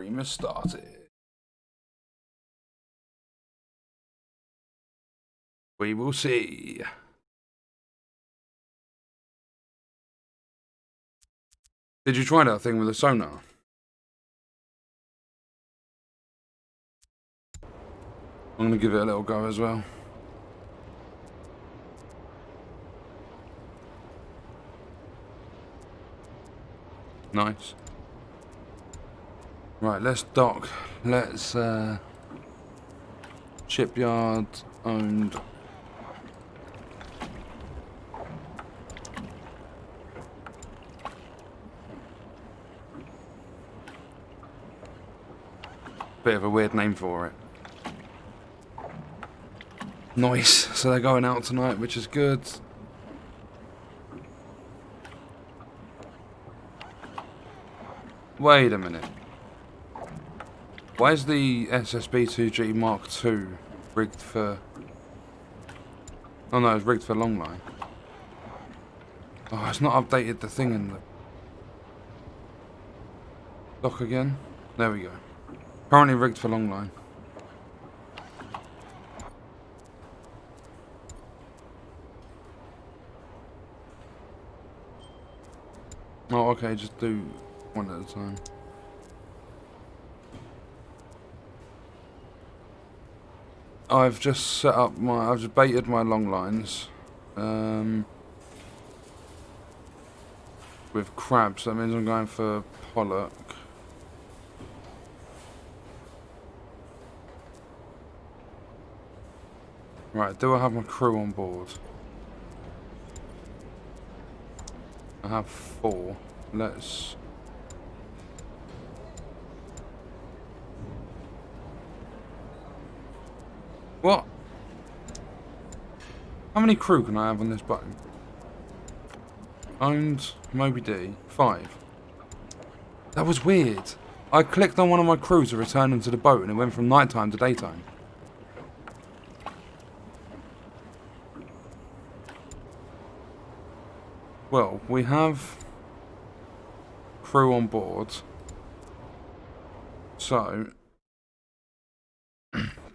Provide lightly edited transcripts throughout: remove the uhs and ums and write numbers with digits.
Stream has started. We will see. Did you try that thing with the sonar? I'm going to give it a little go as well. Nice. Right, let's dock. Let's shipyard owned. Bit of a weird name for it. Nice. So they're going out tonight, which is good. Wait a minute. Why is the SSB-2G Mark II rigged for... Oh no, it's rigged for long line. Oh, it's not updated the thing in the dock again. There we go. Currently rigged for long line. Oh, okay, just do one at a time. I've just set up my... I've just baited my long lines. With crabs, that means I'm going for pollock. Right, do I have my crew on board? I have 4. Let's... What? How many crew can I have on this boat? Owned Moby D. 5. That was weird. I clicked on one of my crew to return them to the boat and it went from nighttime to daytime. Well, we have crew on board. So,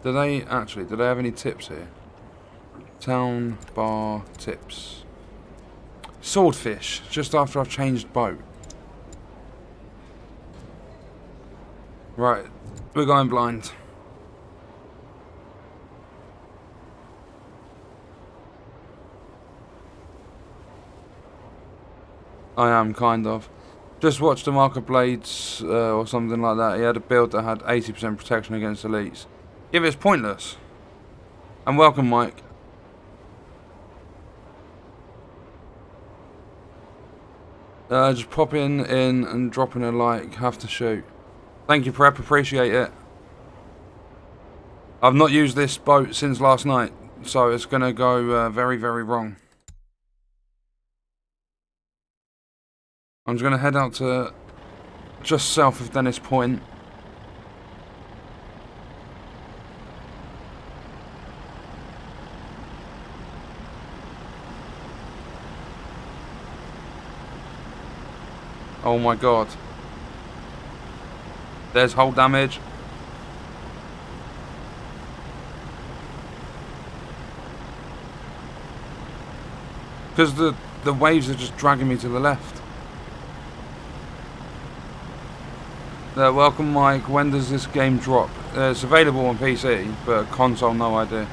do they have any tips here? Town bar tips. Swordfish, just after I've changed boat. Right, we're going blind. I am, kind of. Just watched a Marker Blades or something like that. He had a build that had 80% protection against elites. Yeah, but it's pointless. And welcome, Mike. Just pop in and dropping a like. Have to shoot. Thank you, Prep. Appreciate it. I've not used this boat since last night, so it's going to go very, very wrong. I'm just going to head out to just south of Dennis Point. Oh my god. There's hull damage. Because the waves are just dragging me to the left. Welcome, Mike. When does this game drop? It's available on PC, but console, no idea.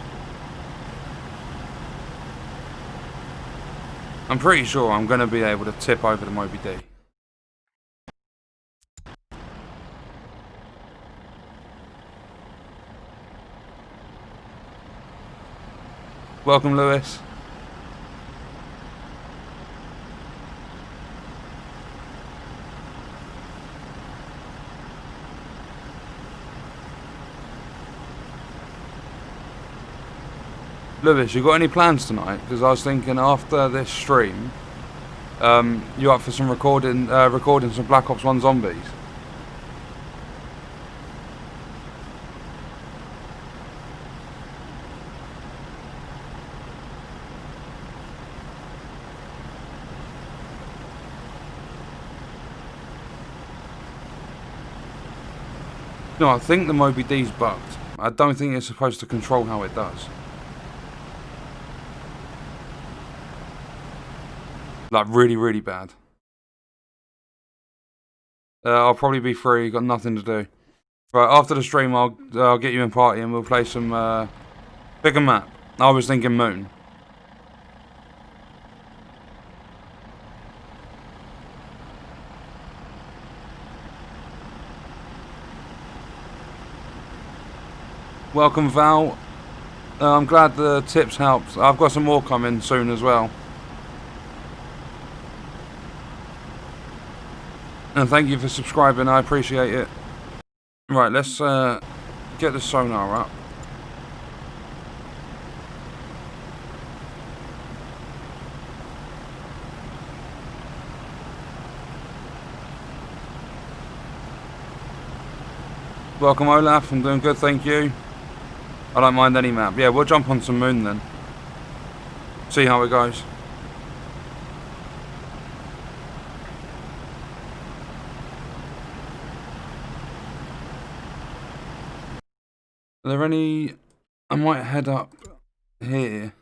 I'm pretty sure I'm going to be able to tip over the Moby D. Welcome, Lewis. Lewis, you got any plans tonight? Because I was thinking after this stream, you up for some recording some Black Ops 1 zombies? No, I think the Moby D's bugged. I don't think it's supposed to control how it does. Like, really, really bad. I'll probably be free, got nothing to do. Right, after the stream, I'll get you in party and we'll play some, pick a map. I was thinking Moon. Welcome, Val. I'm glad the tips helped. I've got some more coming soon as well. And thank you for subscribing, I appreciate it. Right, let's get the sonar up. Welcome, Olaf. I'm doing good, thank you. I don't mind any map. Yeah, we'll jump on some Moon then. See how it goes. Are there any... I might head up here.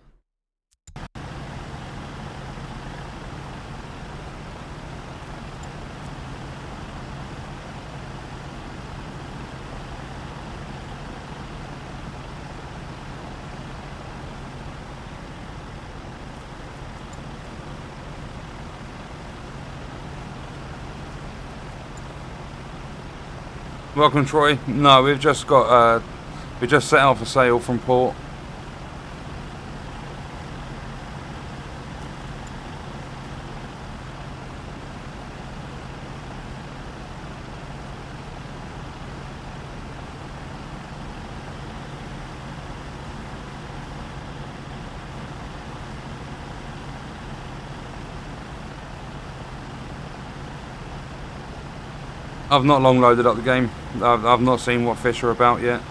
Welcome, Troy. No, we've just got, we just set out for sail from port. I've not long loaded up the game. I've not seen what fish are about yet.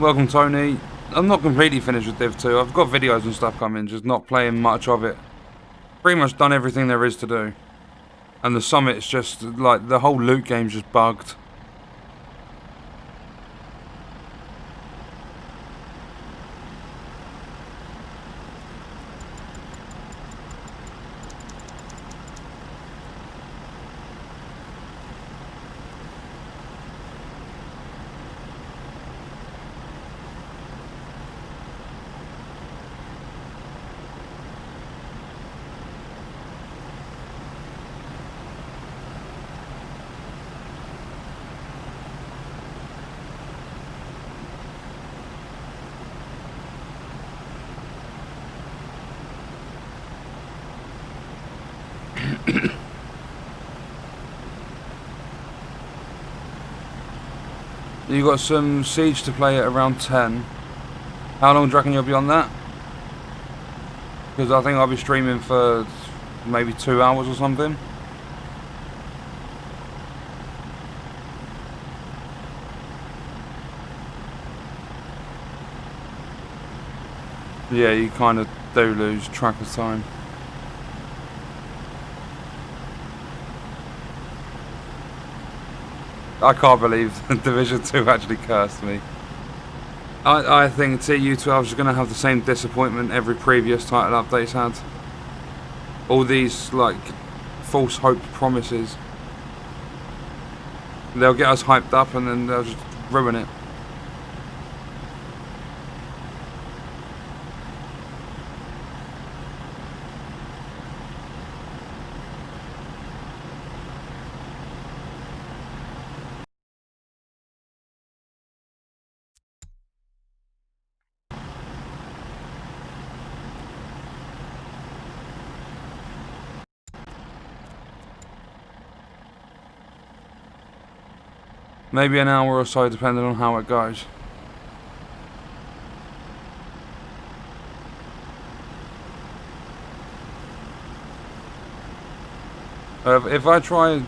Welcome, Tony. I'm not completely finished with Div 2. I've got videos and stuff coming, just not playing much of it. Pretty much done everything there is to do. And the summit's just, like, the whole loot game's just bugged. You got some Siege to play at around 10. How long do you reckon you'll be on that? Because I think I'll be streaming for maybe 2 hours or something. Yeah, you kind of do lose track of time. I can't believe Division 2 actually cursed me. I think TU12 is going to have the same disappointment every previous title update's had. All these, like, false hope promises. They'll get us hyped up and then they'll just ruin it. Maybe an hour or so, depending on how it goes. If I try,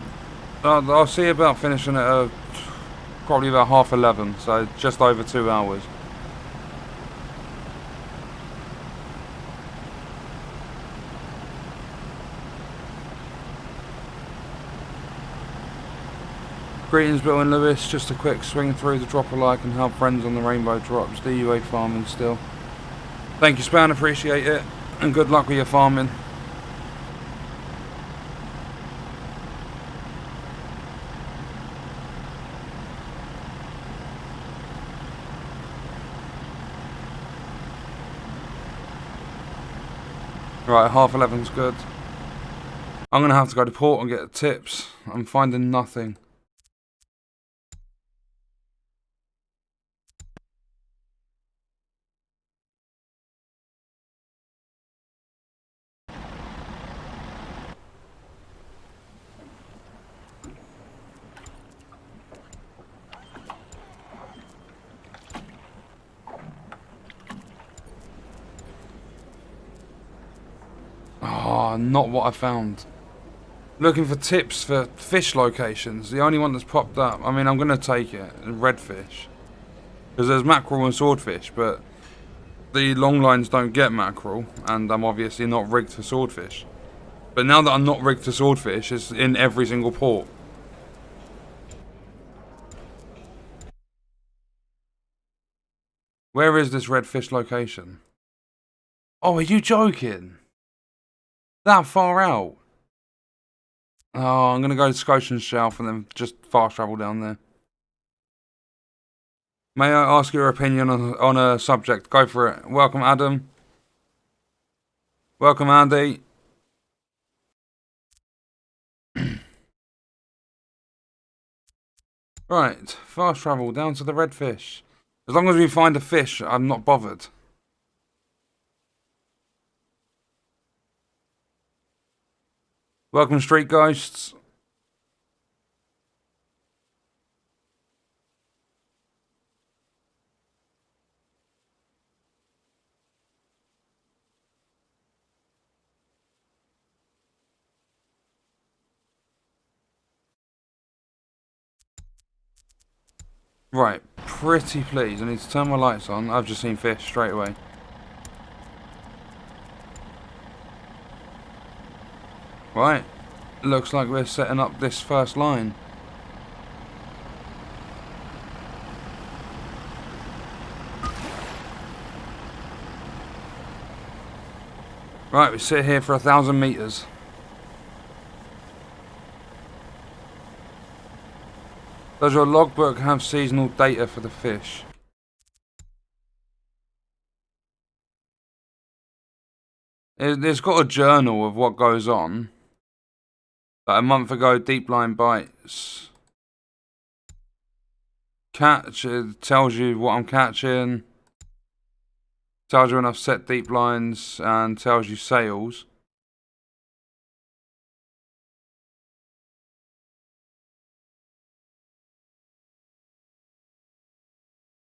I'll see about finishing it probably about 11:30, so just over 2 hours. Greetings, Bill and Lewis. Just a quick swing through to drop a like and help friends on the Rainbow Drops. DUA farming still. Thank you, Span. Appreciate it. And good luck with your farming. Right, 11:30's good. I'm going to have to go to port and get tips. I'm finding nothing. Oh, not what I found. Looking for tips for fish locations. The only one that's popped up. I mean, I'm going to take it. Redfish. Because there's mackerel and swordfish, but the long lines don't get mackerel, and I'm obviously not rigged for swordfish. But now that I'm not rigged for swordfish, it's in every single port. Where is this redfish location? Oh, are you joking? That far out? Oh, I'm going to go to Scotian Shelf and then just fast travel down there. May I ask your opinion on a subject? Go for it. Welcome, Adam. Welcome, Andy. Right, fast travel down to the redfish. As long as we find a fish, I'm not bothered. Welcome, Street Ghosts. Right, pretty please. I need to turn my lights on. I've just seen fish straight away. Right, looks like we're setting up this first line. Right, we sit here for 1,000 meters. Does your logbook have seasonal data for the fish? It's got a journal of what goes on. Like a month ago, deep line bites. Catch, it tells you what I'm catching. Tells you when I've set deep lines and tells you sales.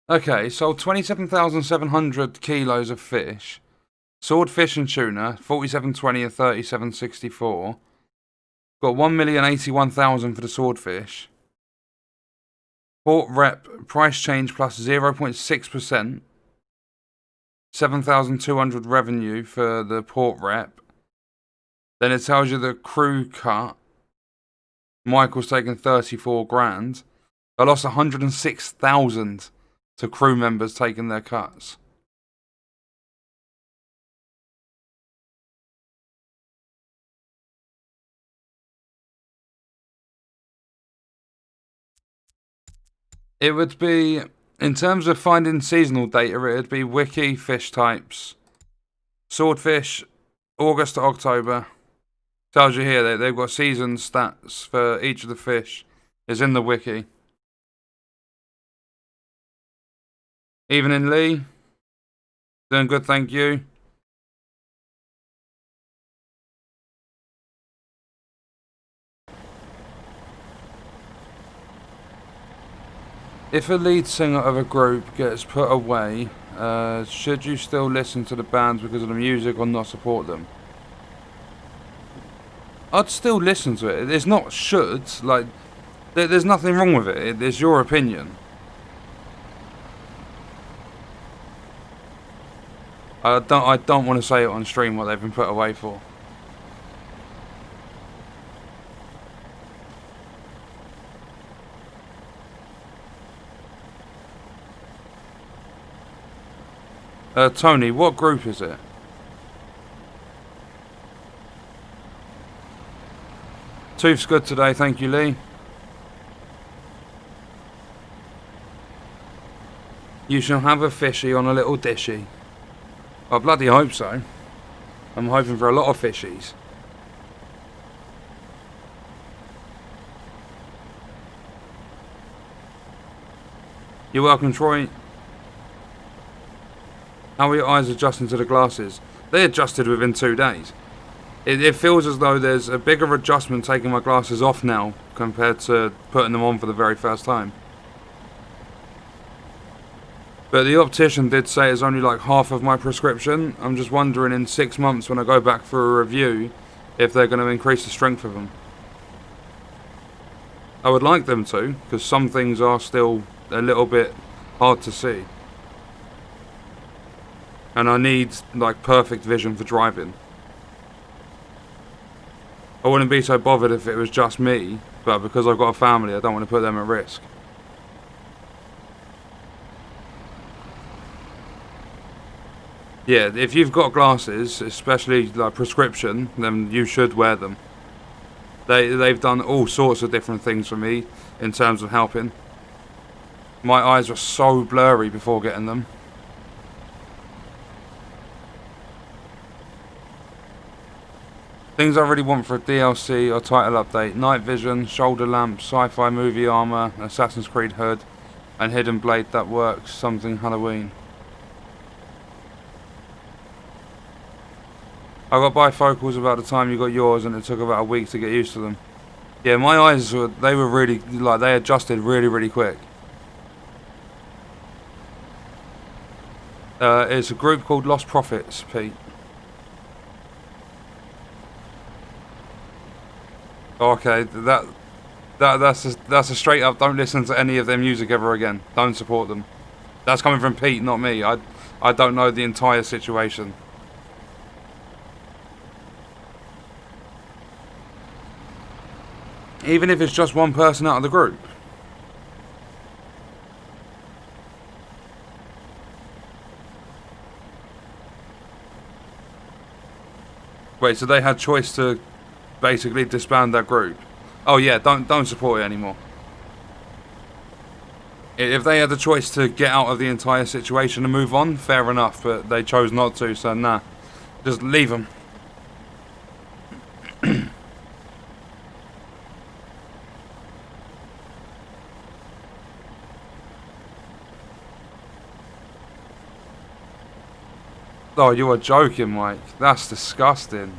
Okay, sold 27,700 kilos of fish. Swordfish and tuna, 47.20 and 37.64. Got 1,081,000 for the swordfish. Port rep price change plus 0.6%. 7,200 revenue for the port rep. Then it tells you the crew cut. Michael's taken 34 grand. I lost 106,000 to crew members taking their cuts. It would be, in terms of finding seasonal data, it would be wiki fish types. Swordfish, August to October. Tells you here that they've got season stats for each of the fish. Is in the wiki. Evening, Lee. Doing good, thank you. If a lead singer of a group gets put away, should you still listen to the bands because of the music or not support them? I'd still listen to it. It's not should, like, there's nothing wrong with it. It's your opinion. I don't want to say it on stream what they've been put away for. Tony, what group is it? Tooth's good today, thank you, Lee. You shall have a fishy on a little dishy. I bloody hope so. I'm hoping for a lot of fishies. You're welcome, Troy. How are your eyes adjusting to the glasses? They adjusted within 2 days. It feels as though there's a bigger adjustment taking my glasses off now compared to putting them on for the very first time. But the optician did say it's only like half of my prescription. I'm just wondering in 6 months when I go back for a review if they're going to increase the strength of them. I would like them to, because some things are still a little bit hard to see. And I need like perfect vision for driving. I wouldn't be so bothered if it was just me, but because I've got a family I don't want to put them at risk. Yeah, if you've got glasses, especially like prescription, then you should wear them. They've done all sorts of different things for me in terms of helping. My eyes were so blurry before getting them. Things I really want for a DLC or title update: night vision, shoulder lamp, sci-fi movie armor, Assassin's Creed hood, and hidden blade that works, something Halloween. I got bifocals about the time you got yours and it took about a week to get used to them. Yeah, my eyes were really, like, they adjusted really quick. It's a group called Lost Prophets, Pete. Okay, that's a straight up don't listen to any of their music ever again. Don't support them. That's coming from Pete, not me. I don't know the entire situation. Even if it's just one person out of the group. Wait, so they had choice to basically disband that group? Oh yeah, don't support it anymore. If they had the choice to get out of the entire situation and move on, fair enough, but they chose not to, so nah. Just leave them. Oh, you are joking, Mike. That's disgusting.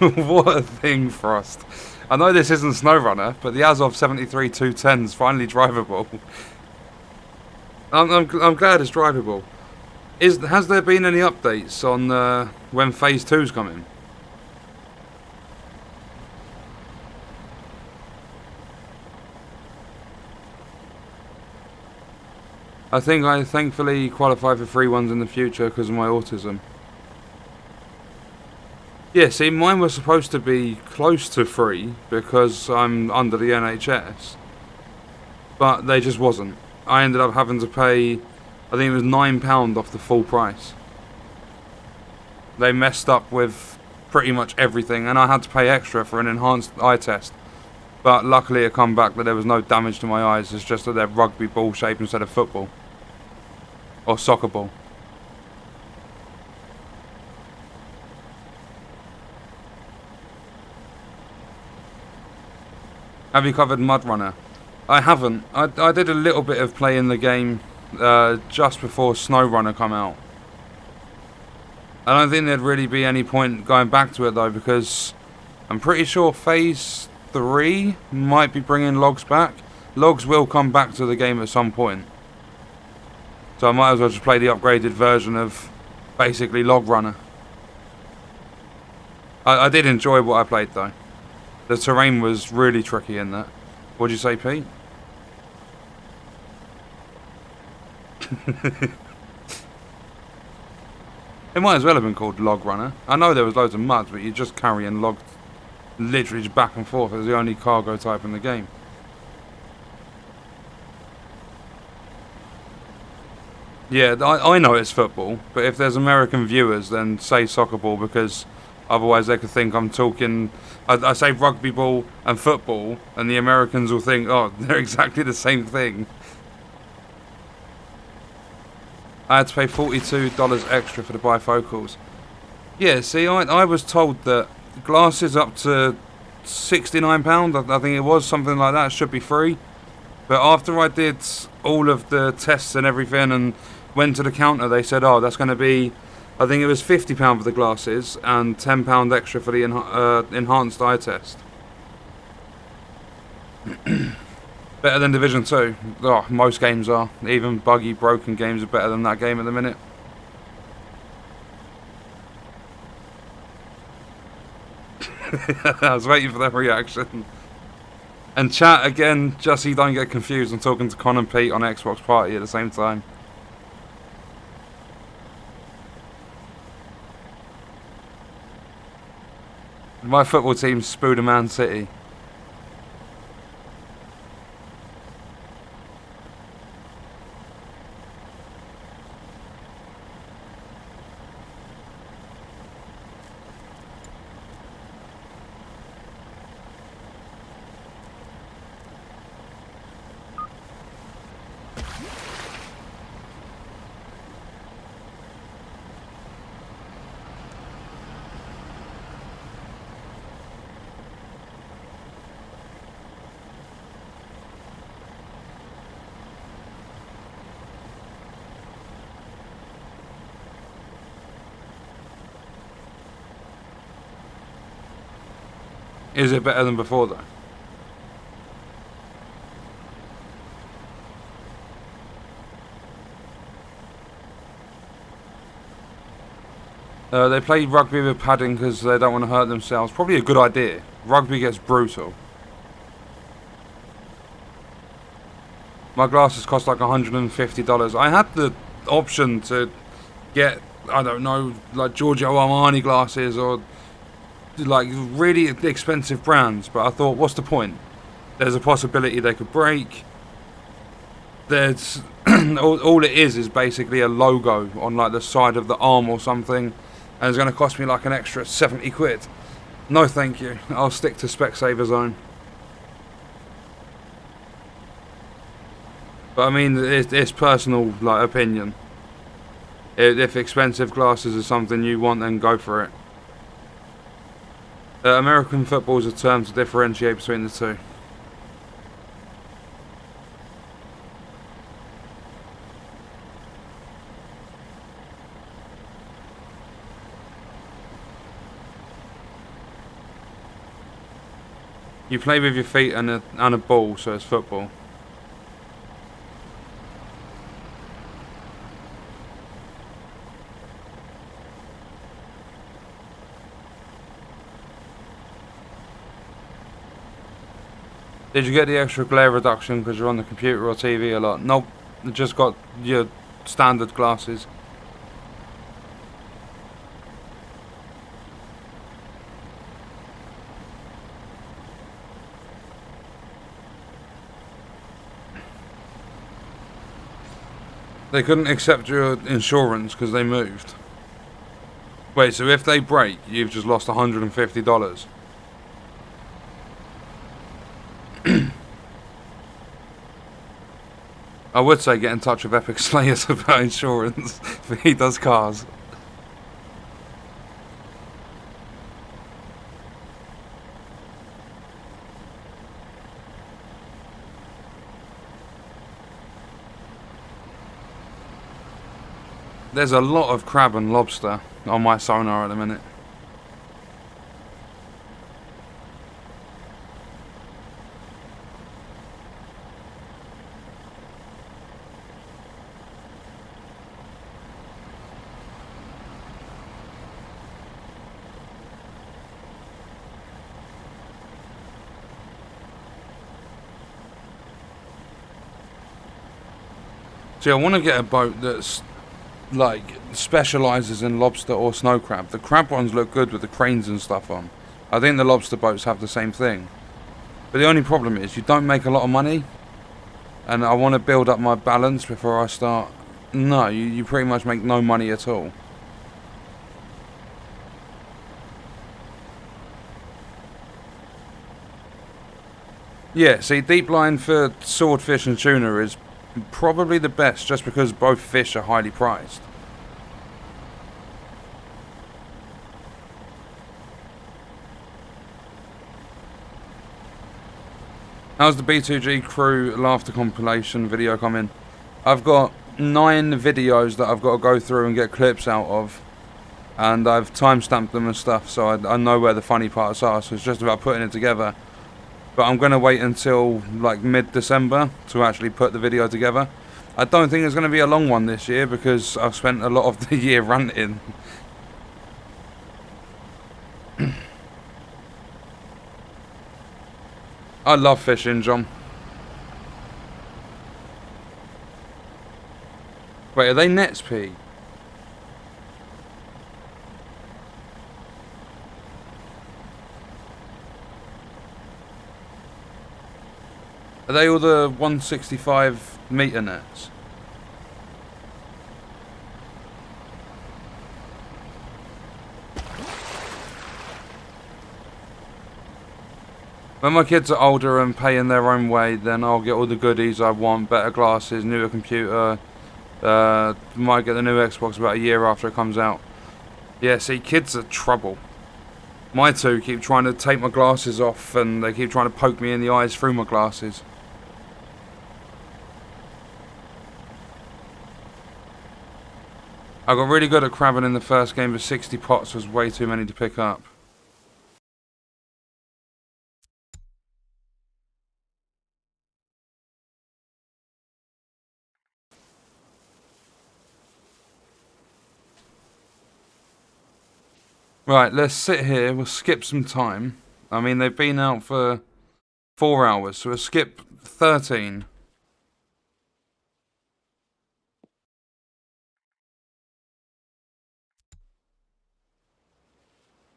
What a thing, Frost. I know this isn't SnowRunner, but the Azov 73 210 is finally drivable. I'm glad it's drivable. Has there been any updates on when Phase 2's coming? I think I thankfully qualify for free ones in the future because of my autism. Yeah, see, mine was supposed to be close to free because I'm under the NHS. But they just wasn't. I ended up having to pay, I think it was £9 off the full price. They messed up with pretty much everything and I had to pay extra for an enhanced eye test. But luckily it come back that there was no damage to my eyes, it's just that they're rugby ball shaped instead of football. Or soccer ball. Have you covered Mud Runner? I haven't. I did a little bit of play in the game just before SnowRunner come out. I don't think there'd really be any point going back to it though, because I'm pretty sure Phase 3 might be bringing logs back. Logs will come back to the game at some point. So I might as well just play the upgraded version of basically Log Runner. I did enjoy what I played though. The terrain was really tricky in that. What'd you say, Pete? It might as well have been called Log Runner. I know there was loads of muds, but you're just carrying logs literally just back and forth. It was the only cargo type in the game. Yeah, I know it's football, but if there's American viewers, then say soccer ball, because otherwise they could think I'm talking... I say rugby ball and football, and the Americans will think, oh, they're exactly the same thing. I had to pay $42 extra for the bifocals. Yeah, see, I was told that glasses up to £69, I think it was, something like that, should be free. But after I did all of the tests and everything and went to the counter, they said, oh, that's going to be, I think it was £50 for the glasses and £10 extra for the enhanced eye test. Better than Division 2. Oh, most games are. Even buggy, broken games are better than that game at the minute. I was waiting for that reaction. And chat again, just so you don't get confused. I'm talking to Con and Pete on Xbox Party at the same time. My football team spooed Man City. Is it better than before though? They play rugby with padding because they don't want to hurt themselves. Probably a good idea. Rugby gets brutal. My glasses cost like $150. I had the option to get, I don't know, like Giorgio Armani glasses or like really expensive brands, but I thought, what's the point? There's a possibility they could break. There's all it is basically a logo on like the side of the arm or something, and it's going to cost me like an extra 70 quid. No thank you, I'll stick to Specsavers Zone. But I mean, it's personal like opinion. If expensive glasses is something you want, then go for it. American football is a term to differentiate between the two. You play with your feet and a ball, so it's football. Did you get the extra glare reduction because you're on the computer or TV a lot? Nope, just got your standard glasses. They couldn't accept your insurance because they moved. Wait, so if they break, you've just lost $150? I would say get in touch with Epic Slayers about insurance, but he does cars. There's a lot of crab and lobster on my sonar at the minute. See, I want to get a boat that's like specializes in lobster or snow crab. The crab ones look good with the cranes and stuff on. I think the lobster boats have the same thing. But the only problem is you don't make a lot of money. And I want to build up my balance before I start. No, you pretty much make no money at all. Yeah, see, deep line for swordfish and tuna is probably the best just because both fish are highly priced. How's the B2G crew laughter compilation video coming? I've got 9 videos that I've got to go through and get clips out of, and I've timestamped them and stuff, so I know where the funny parts are, so it's just about putting it together. But I'm going to wait until like mid-December to actually put the video together. I don't think it's going to be a long one this year because I've spent a lot of the year ranting. I love fishing, John. Wait, are they nets, P? Are they all the 165 meter nets? When my kids are older and paying their own way, then I'll get all the goodies I want. Better glasses, newer computer. Might get the new Xbox about a year after it comes out. Yeah, see, kids are trouble. My two keep trying to take my glasses off and they keep trying to poke me in the eyes through my glasses. I got really good at crabbing in the first game, but 60 pots was way too many to pick up. Right, let's sit here, we'll skip some time. I mean, they've been out for 4 hours, so we'll skip 13.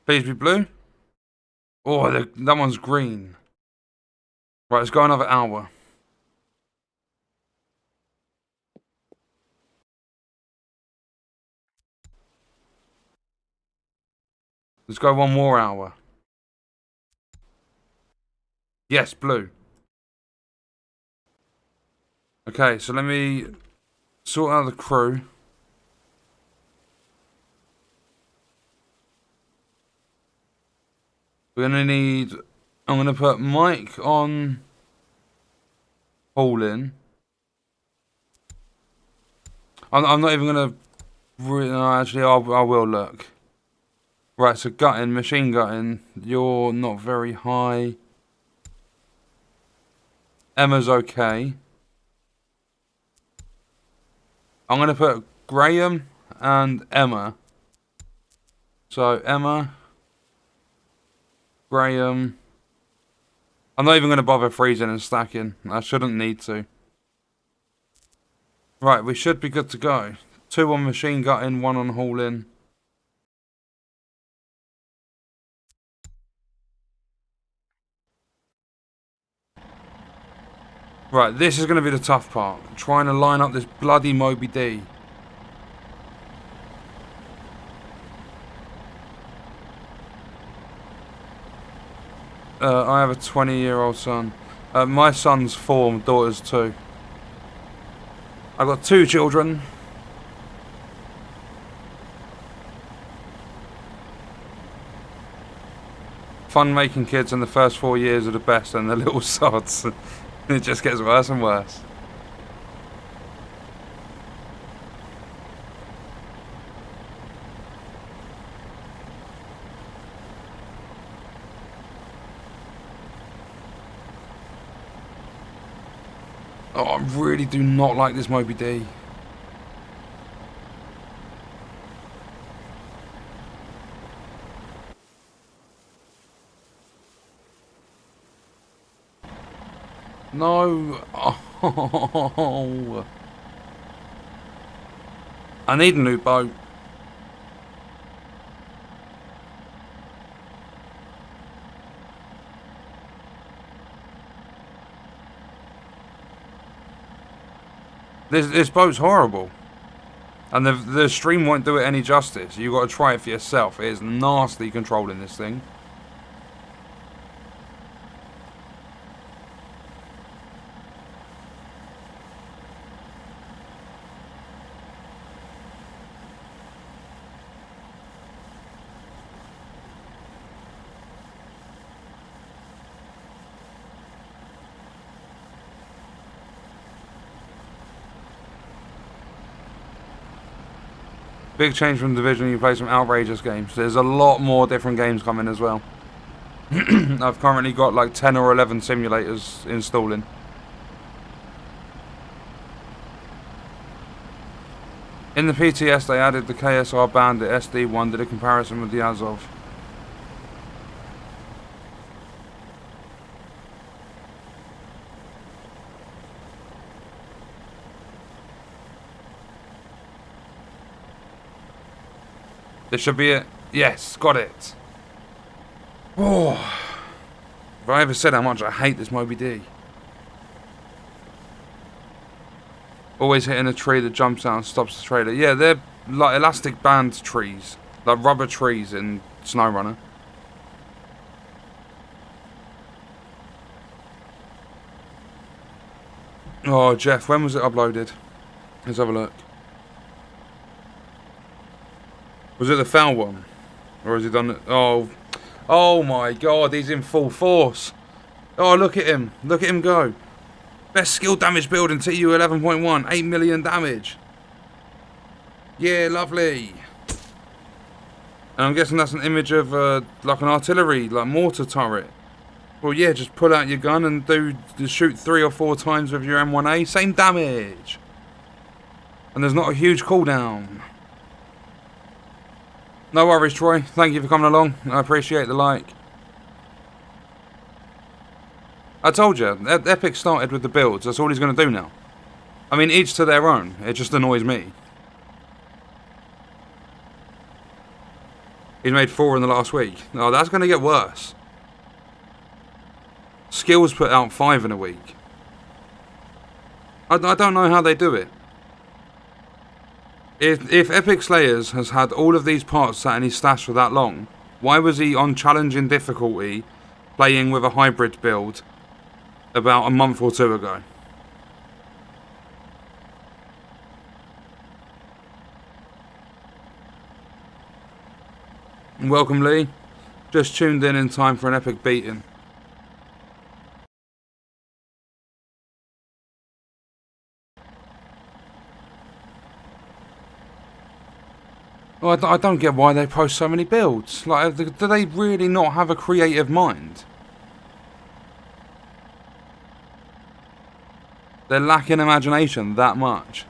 Please be blue. Oh, that one's green. Right, let's go another hour. Let's go one more hour. Yes, blue. Okay, so let me sort out the crew. We're gonna need... I'm gonna put Mike on hauling. I'm not even gonna... No, actually, I will look. Right, so gutting, machine gutting. You're not very high. Emma's okay. I'm gonna put Graham and Emma. So Emma, Graham. I'm not even gonna bother freezing and stacking. I shouldn't need to. Right, we should be good to go. 2 on machine gutting, 1 on hauling. Right, this is going to be the tough part. Trying to line up this bloody Moby D. I have a 20-year-old son. My son's 4, daughter's 2. I've got 2 children. Fun making kids in the first 4 years are the best, and the little sods. It just gets worse and worse. Oh, I really do not like this Moby D. No. Oh. I need a new boat. This boat's horrible. And the stream won't do it any justice. You've got to try it for yourself. It is nasty controlling this thing. Big change from Division. You play some outrageous games. There's a lot more different games coming as well. I've currently got like 10 or 11 simulators installing. In the PTS they added the KSR Bandit SD1, did a comparison with the Azov. This should be it. Yes, got it. Oh. Have I ever said how much I hate this Moby D? Always hitting a tree that jumps out and stops the trailer. Yeah, they're like elastic band trees. Like rubber trees in SnowRunner. Oh, Jeff, when was it uploaded? Let's have a look. Was it the foul one? Or has he done it? Oh. Oh my god, he's in full force. Oh, look at him. Look at him go. Best skill damage build in TU 11.1. 8 million damage. Yeah, lovely. And I'm guessing that's an image of like an artillery, like mortar turret. Well, yeah, just pull out your gun and shoot 3 or 4 times with your M1A. Same damage. And there's not a huge cooldown. No worries, Troy. Thank you for coming along. I appreciate the like. I told you, Epic started with the builds. That's all he's going to do now. I mean, each to their own. It just annoys me. He's made 4 in the last week. Oh, that's going to get worse. Skills put out 5 in a week. I don't know how they do it. If Epic Slayers has had all of these parts sat in his stash for that long, why was he on challenging difficulty playing with a hybrid build about a month or 2 ago? Welcome, Lee. Just tuned in time for an epic beating. Well, I don't get why they post so many builds. Like, do they really not have a creative mind? They're lacking imagination that much.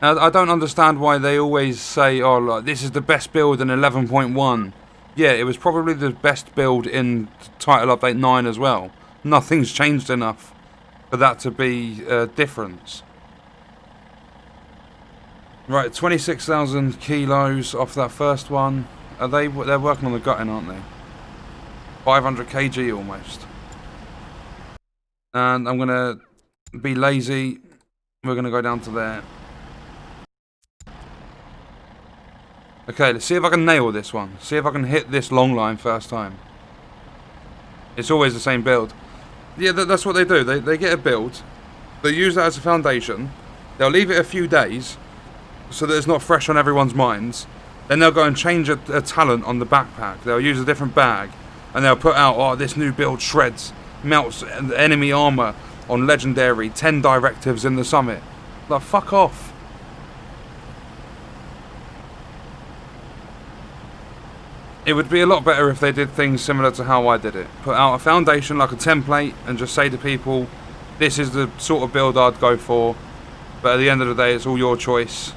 I don't understand why they always say, oh, like, this is the best build in 11.1. Yeah, it was probably the best build in Title Update 9 as well. Nothing's changed enough for that to be a difference. Right, 26,000 kilos off that first one. They're working on the gutting, aren't they? 500 kg almost. And I'm going to be lazy. We're going to go down to there. Okay, let's see if I can nail this one. See if I can hit this long line first time. It's always the same build. Yeah, that's what they do. They get a build. They use that as a foundation. They'll leave it a few days so that it's not fresh on everyone's minds. Then they'll go and change a talent on the backpack. They'll use a different bag. And they'll put out, oh, this new build shreds, melts enemy armor on legendary, 10 directives in the summit. Like, fuck off. It would be a lot better if they did things similar to how I did it. Put out a foundation like a template and just say to people, this is the sort of build I'd go for, but at the end of the day it's all your choice.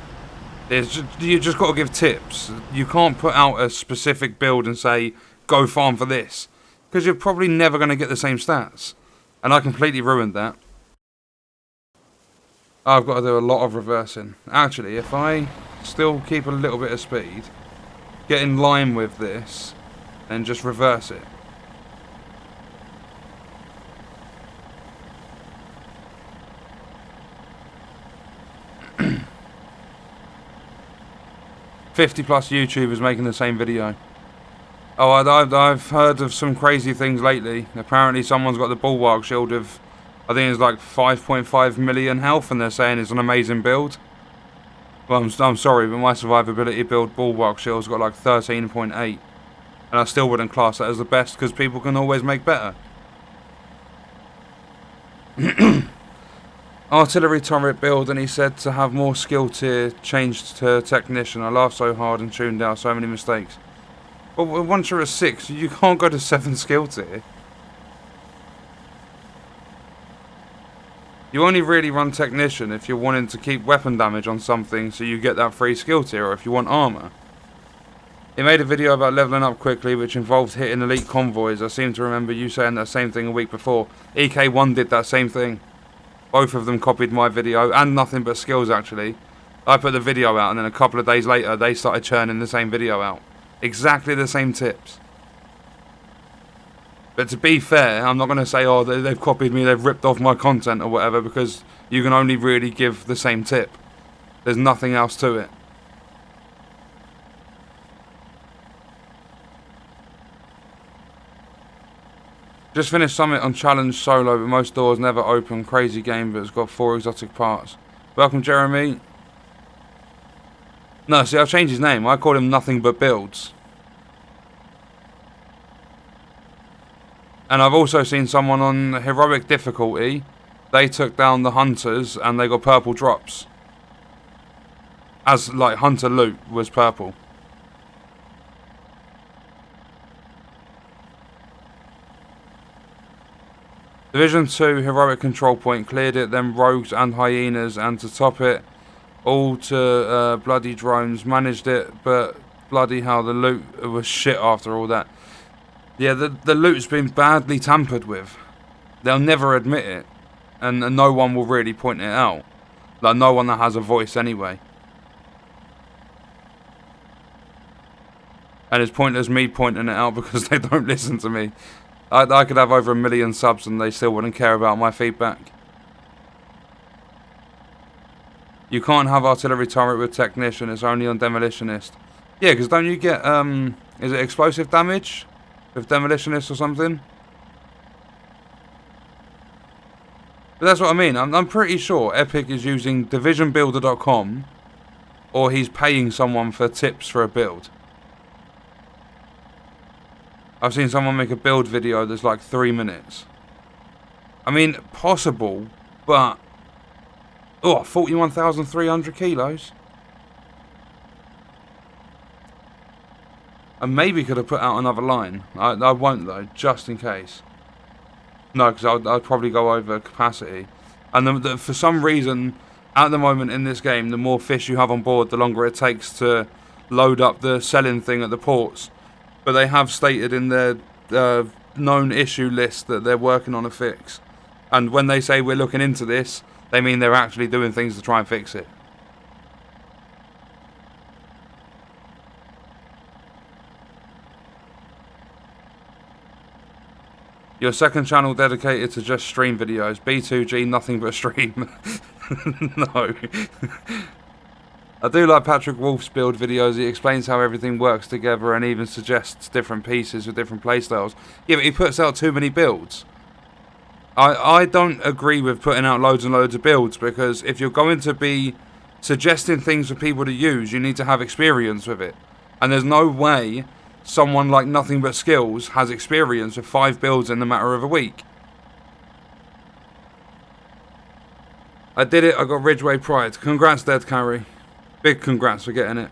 You just got to give tips. You can't put out a specific build and say, go farm for this, because you're probably never going to get the same stats. And I completely ruined that. I've got to do a lot of reversing. Actually, if I still keep a little bit of speed, get in line with this, and just reverse it. +50 YouTubers making the same video. Oh, I've heard of some crazy things lately. Apparently someone's got the Bulwark Shield of, I think it's like 5.5 million health, and they're saying it's an amazing build. Well, I'm sorry, but my survivability build Bulwark Shield's got like 13.8. And I still wouldn't class that as the best, because people can always make better. Artillery turret build, and he said to have more skill tier changed to technician. I laughed so hard and tuned out so many mistakes. But once you're at 6, you can't go to 7 skill tier. You only really run technician if you're wanting to keep weapon damage on something so you get that free skill tier, or if you want armor. He made a video about leveling up quickly, which involved hitting elite convoys. I seem to remember you saying that same thing a week before. EK1 did that same thing. Both of them copied my video, and nothing but skills actually. I put the video out, and then a couple of days later they started churning the same video out. Exactly the same tips. But to be fair, I'm not going to say, oh, they've copied me, they've ripped off my content or whatever, because you can only really give the same tip. There's nothing else to it. Just finished Summit on Challenge solo, but most doors never open. Crazy game, but it's got 4 exotic parts. Welcome, Jeremy. No, see, I've changed his name. I call him Nothing But Builds. And I've also seen someone on heroic difficulty. They took down the hunters and they got purple drops. As, like, hunter loot was purple. Division 2 heroic control point, cleared it, then rogues and hyenas, and to top it all to bloody drones, managed it, but bloody hell, the loot was shit after all that. Yeah, the loot's been badly tampered with. They'll never admit it, and no one will really point it out. Like, no one that has a voice anyway. And it's pointless me pointing it out because they don't listen to me. I could have over 1 million subs and they still wouldn't care about my feedback. You can't have artillery turret with technician, it's only on demolitionist. Yeah, because don't you get, is it explosive damage with demolitionist or something? But that's what I mean. I'm pretty sure Epic is using divisionbuilder.com, or he's paying someone for tips for a build. I've seen someone make a build video that's like 3 minutes. I mean, possible, but... Oh, 41,300 kilos. I maybe could have put out another line. I won't though, just in case. No, because I'd probably go over capacity. And for some reason, at the moment in this game, the more fish you have on board, the longer it takes to load up the selling thing at the ports. But they have stated in their known issue list that they're working on a fix. And when they say we're looking into this, they mean they're actually doing things to try and fix it. Your second channel dedicated to just stream videos. B2G, nothing but stream. No. I do like Patrick Wolf's build videos. He explains how everything works together and even suggests different pieces with different playstyles. Yeah, but he puts out too many builds. I don't agree with putting out loads and loads of builds, because if you're going to be suggesting things for people to use, you need to have experience with it. And there's no way someone like Nothing But Skills has experience with 5 builds in the matter of a week. I did it, I got Ridgeway Pride. Congrats, Dead Carry. Big congrats for getting it.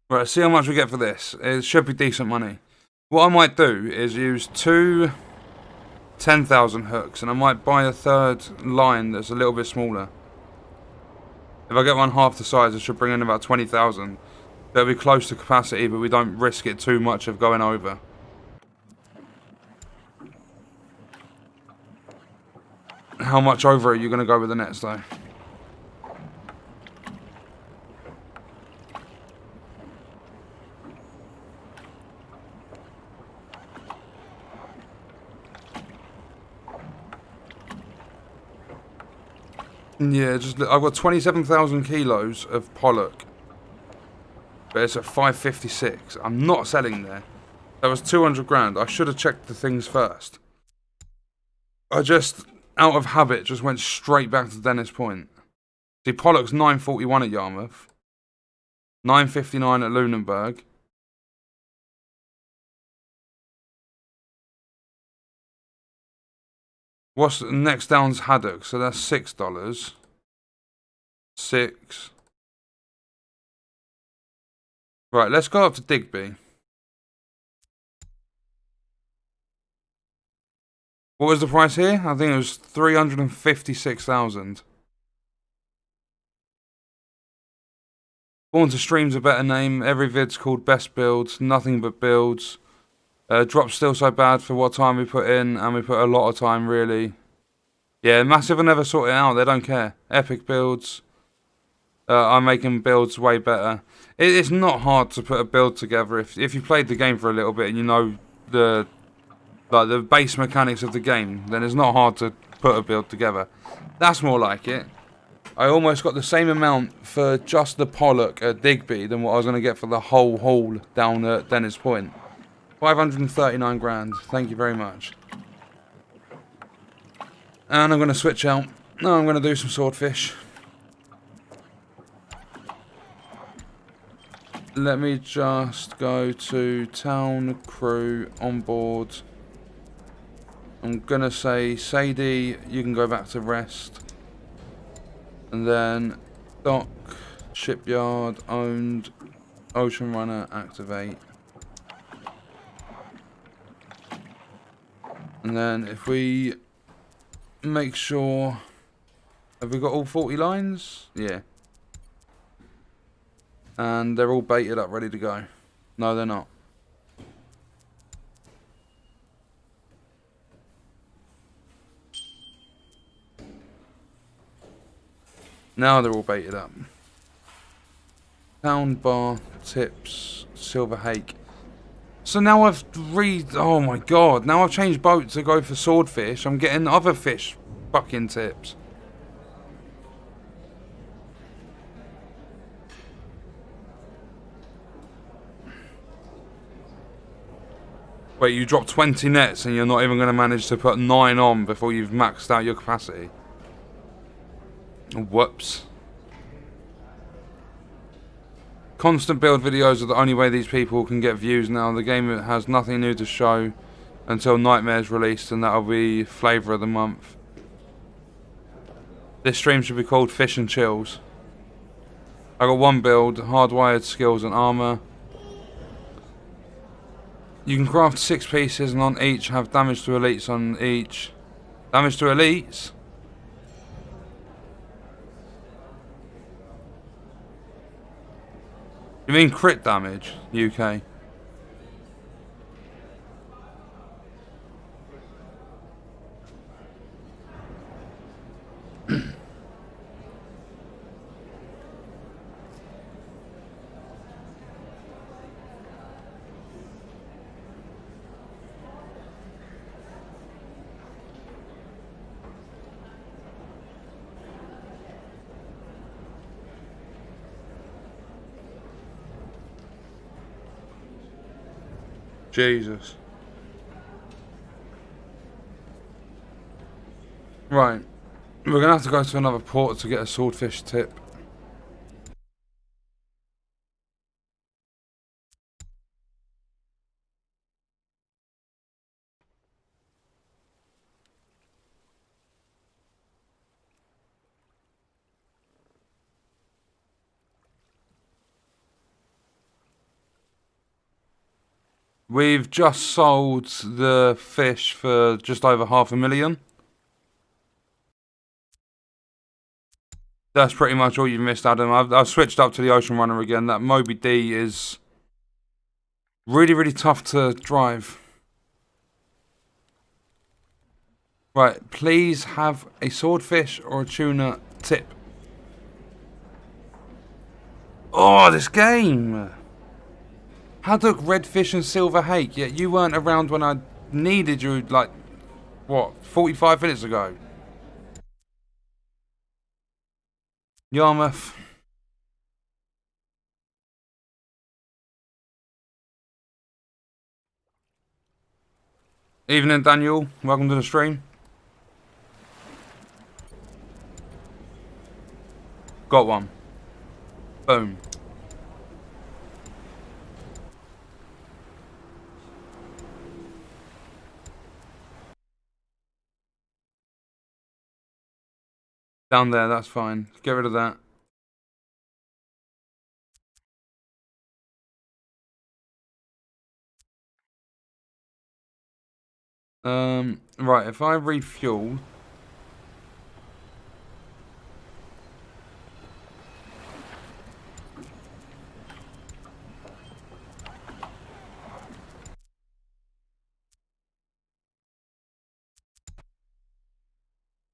Right, see how much we get for this. It should be decent money. What I might do is use two 10,000 hooks, and I might buy a third line that's a little bit smaller. If I get one half the size, it should bring in about 20,000. That'll be close to capacity, but we don't risk it too much of going over. How much over are you going to go with the nets, though? Yeah, just I've got 27,000 kilos of pollock, but it's at 556. I'm not selling there. That was 200 grand. I should have checked the things first. I just, out of habit, just went straight back to Dennis Point. See, pollock's 941 at Yarmouth, 959 at Lunenburg. What's next down's haddock? So that's $6. 6. Right, let's go up to Digby. What was the price here? I think it was 356,000. Born to Stream's a better name. Every vid's called Best Builds. Nothing but builds. Drop's still so bad for what time we put in, and we put a lot of time, really. Yeah, Massive will never sort it out. They don't care. Epic builds. I'm making builds way better. It's not hard to put a build together if you played the game for a little bit and you know the base mechanics of the game. Then it's not hard to put a build together. That's more like it. I almost got the same amount for just the pollock at Digby than what I was going to get for the whole haul down at Dennis Point. 539 grand. Thank you very much. And I'm going to switch out. No, I'm going to do some swordfish. Let me just go to town crew on board. I'm going to say, Sadie, you can go back to rest. And then dock, shipyard, owned, ocean runner, activate. And then if we make sure, have we got all 40 lines? Yeah. And they're all baited up, ready to go. No, they're not. Now they're all baited up. Pound bar, tips, silver hake. So now I've oh my god, now I've changed boat to go for swordfish. I'm getting other fish fucking tips. Wait, you dropped 20 nets and you're not even going to manage to put 9 on before you've maxed out your capacity. Whoops. Constant build videos are the only way these people can get views now. The game has nothing new to show until Nightmare's released, and that'll be flavour of the month. This stream should be called Fish and Chills. I got one build, hardwired skills and armour. You can craft 6 pieces and on each have damage to elites on each. Damage to elites? You mean crit damage, UK? Jesus. Right. We're going to have to go to another port to get a swordfish tip. We've just sold the fish for just over $500,000. That's pretty much all you've missed, Adam. I've switched up to the Ocean Runner again. That Moby D is really, really tough to drive. Right, please have a swordfish or a tuna tip. Oh, this game! How do redfish and silver hake? Yet you weren't around when I needed you, like, what, 45 minutes ago? Yarmouth. Evening, Daniel. Welcome to the stream. Got one. Boom. Down there, that's fine. Get rid of that. Right, if I refuel...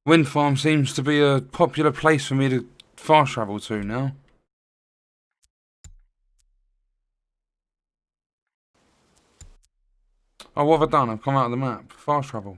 Wind farm seems to be a popular place for me to fast travel to now. Oh, what have I done? I've come out of the map. Fast travel.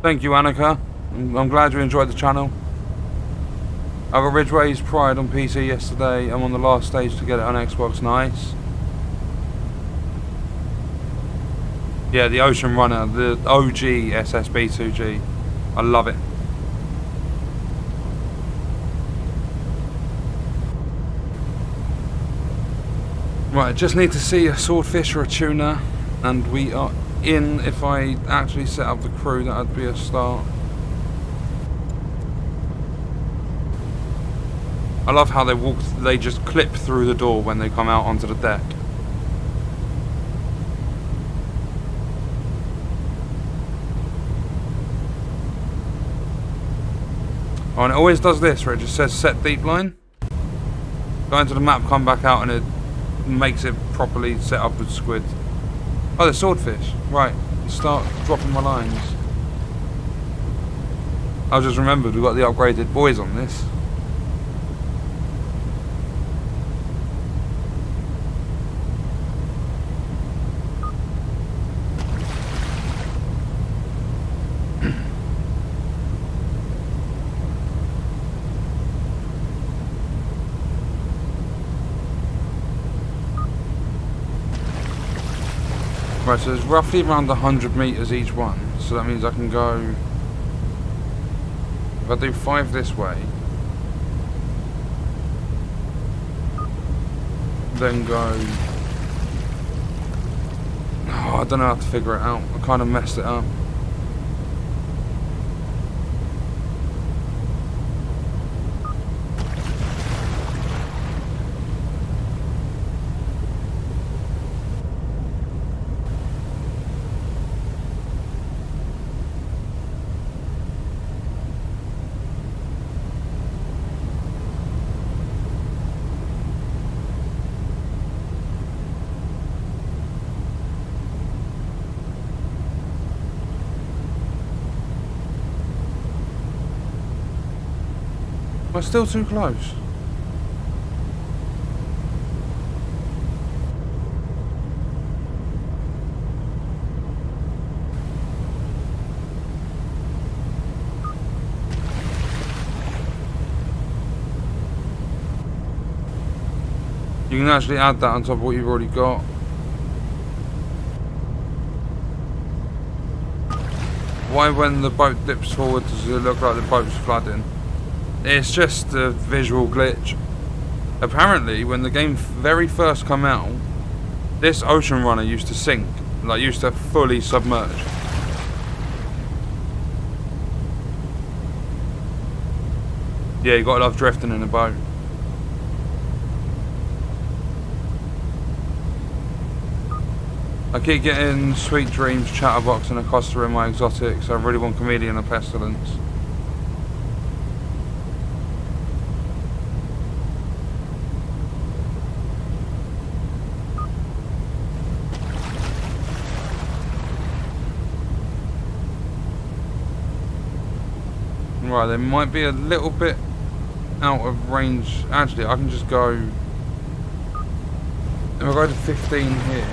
Thank you, Annika. I'm glad you enjoyed the channel. I got Ridgeway's Pride on PC yesterday. I'm on the last stage to get it on Xbox. Nice. Yeah, the Ocean Runner, the OG SSB2G. I love it. Right, just need to see a swordfish or a tuna, and we are in. If I actually set up the crew, that'd be a start. I love how they just clip through the door when they come out onto the deck. Oh, and it always does this, where it just says set deep line. Go into the map, come back out, and it makes it properly set up with squid. Oh, the swordfish. Right, start dropping my lines. I just remembered we've got the upgraded buoys on this. Right, so it's roughly around 100 meters each one, so that means I can go, if I do 5 this way, then go, oh, I don't know how to figure it out, I kind of messed it up. Am I still too close? You can actually add that on top of what you've already got. Why when the boat dips forward does it look like the boat's flooding? It's just a visual glitch. Apparently, when the game very first come out, this ocean runner used to sink, like used to fully submerge. Yeah, you gotta love drifting in a boat. I keep getting Sweet Dreams, Chatterbox and Acosta in my exotics. I really want Chameleon and Pestilence. Right, they might be a little bit out of range. Actually, I can just go. If I go to 15 here.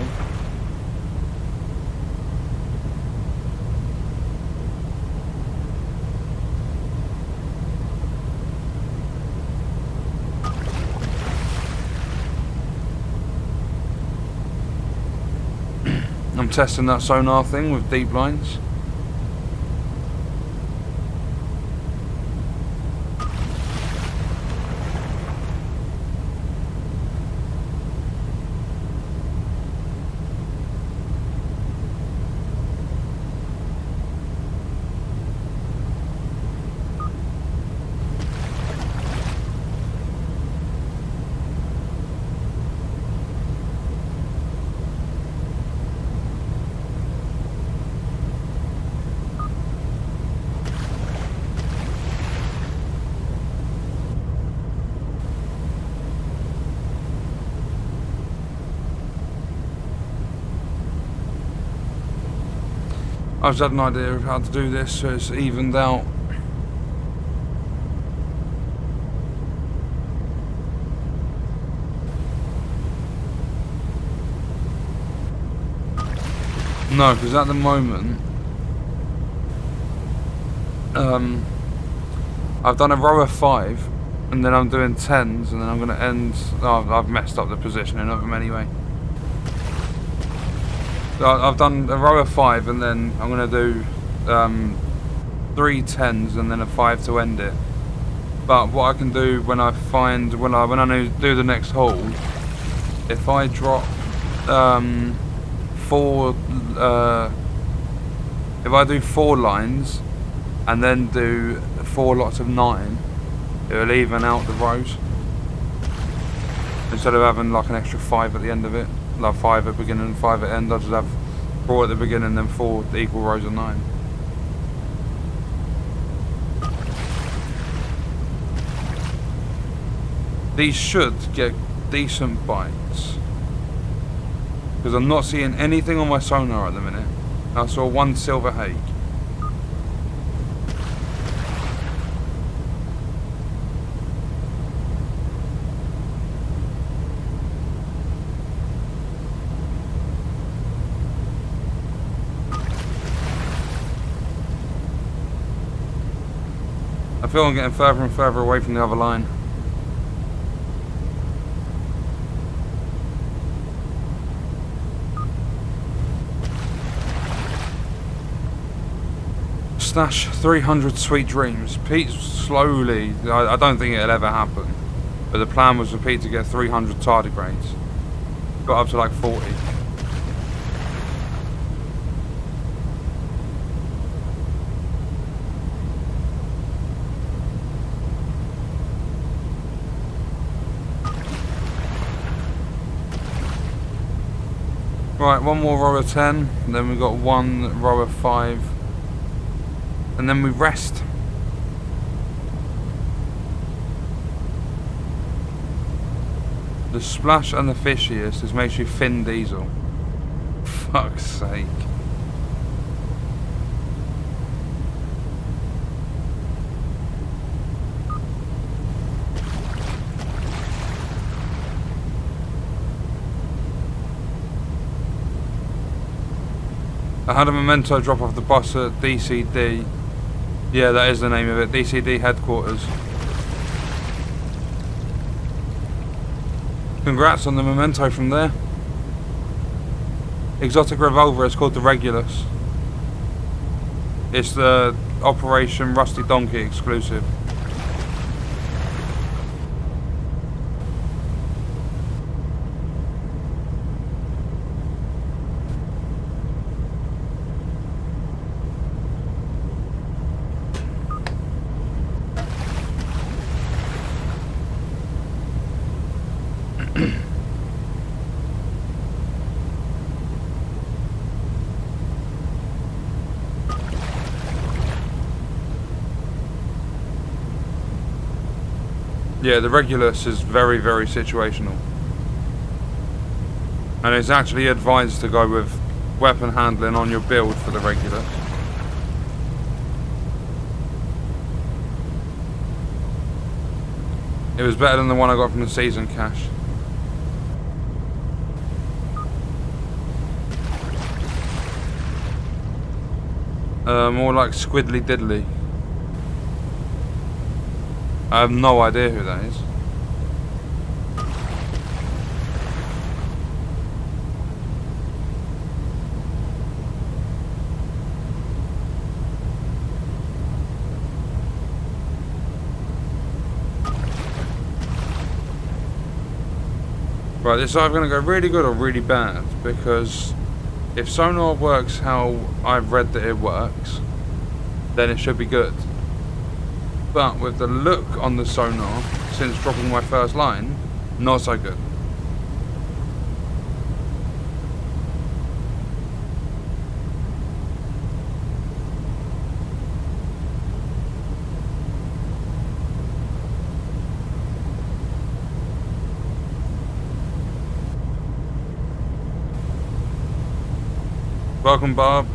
I'm testing that sonar thing with deep lines. I've just had an idea of how to do this so it's evened out. No, because at the moment, I've done a row of 5, and then I'm doing 10s, and then I'm going to end. Oh, I've messed up the positioning of them anyway. So I've done a row of 5, and then I'm going to do 3 10s and then a 5 to end it. But what I can do when I find when I do the next hole, if I drop 4, if I do 4 lines and then do 4 lots of 9, it will even out the rows instead of having like an extra 5 at the end of it. Like 5 at beginning and 5 at end. I just have 4 at the beginning and then 4 equal rows of 9. These should get decent bites because I'm not seeing anything on my sonar at the minute. I saw 1 silver hake. I feel I'm getting further and further away from the other line. Stash 300 Sweet Dreams. Pete slowly, I don't think it'll ever happen, but the plan was for Pete to get 300 tardigrades. Got up to like 40. Right, 1 more row of 10, and then we've got 1 row of 5, and then we rest. The splash and the fishiest is makes you Finn Diesel. Fuck's sake. I had a memento drop off the bus at DCD. Yeah, that is the name of it. DCD headquarters. Congrats on the memento from there. Exotic revolver is called the Regulus. It's the Operation Rusty Donkey exclusive. Yeah, the Regulus is very, very situational. And it's actually advised to go with weapon handling on your build for the Regulus. It was better than the one I got from the season cache. More like Squiddly Diddly. I have no idea who that is. Right, this is either going to go really good or really bad, because if sonar works how I've read that it works, then it should be good. But with the look on the sonar, since dropping my first line, not so good. Welcome, Bob.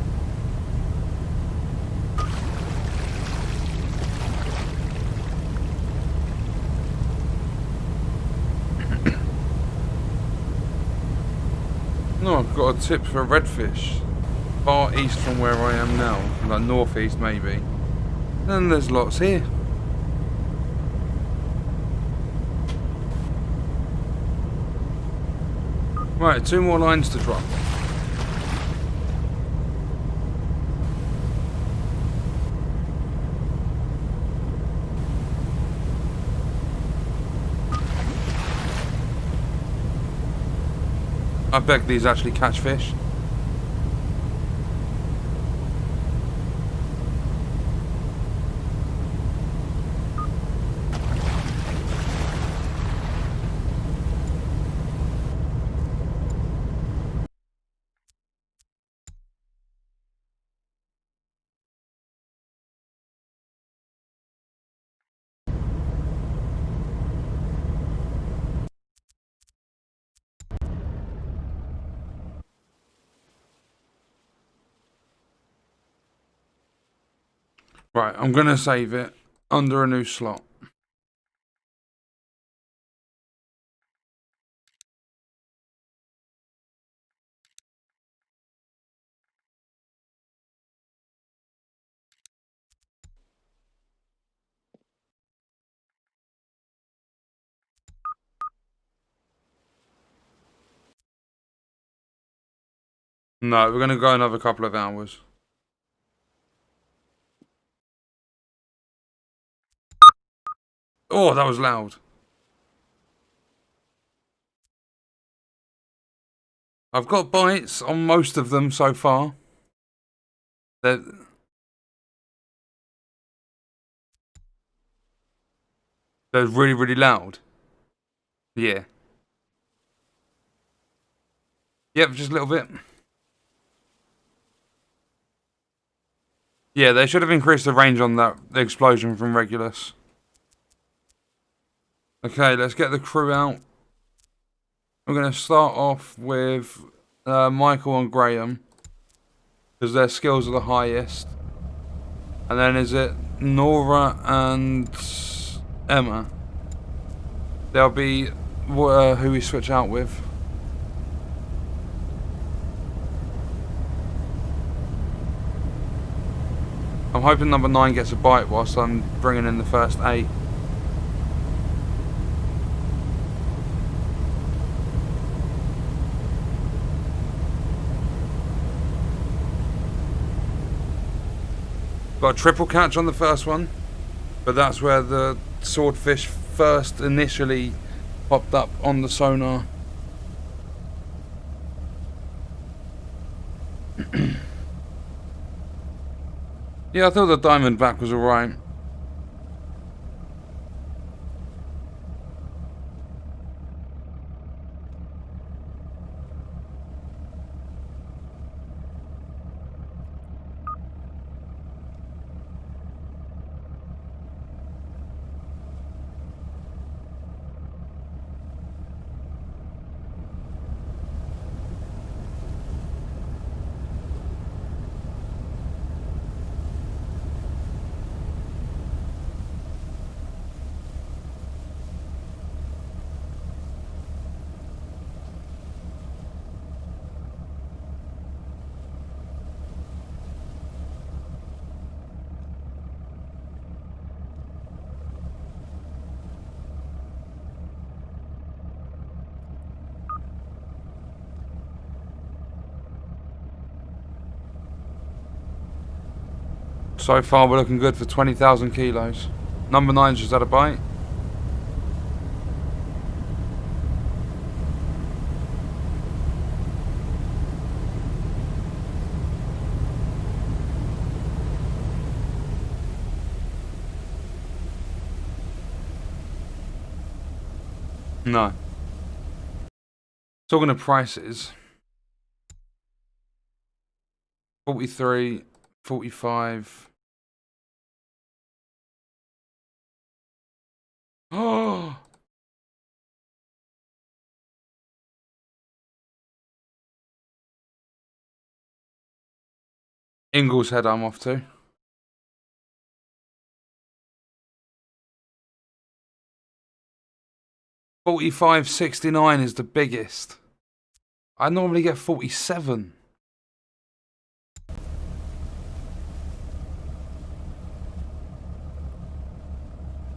No, I've got a tip for redfish. Far east from where I am now. Like northeast maybe. And there's lots here. Right, 2 more lines to drop. I bet these actually catch fish. Right, I'm going to save it under a new slot. No, we're going to go another couple of hours. Oh, that was loud. I've got bites on most of them so far. They're really, really loud. Yeah. Yep, just a little bit. Yeah, they should have increased the range on that explosion from Regulus. Okay, let's get the crew out. We're going to start off with Michael and Graham, because their skills are the highest. And then is it Nora and Emma? They'll be who we switch out with. I'm hoping number 9 gets a bite whilst I'm bringing in the first 8. Got a triple catch on the first one, but that's where the swordfish first initially popped up on the sonar. Yeah, I thought the diamondback was alright. So far we're looking good for 20,000 kilos. Number 9's just had a bite. No. Talking of prices. 43, 45. Oh! Ingleshead I'm off to. 45.69 is the biggest. I normally get 47.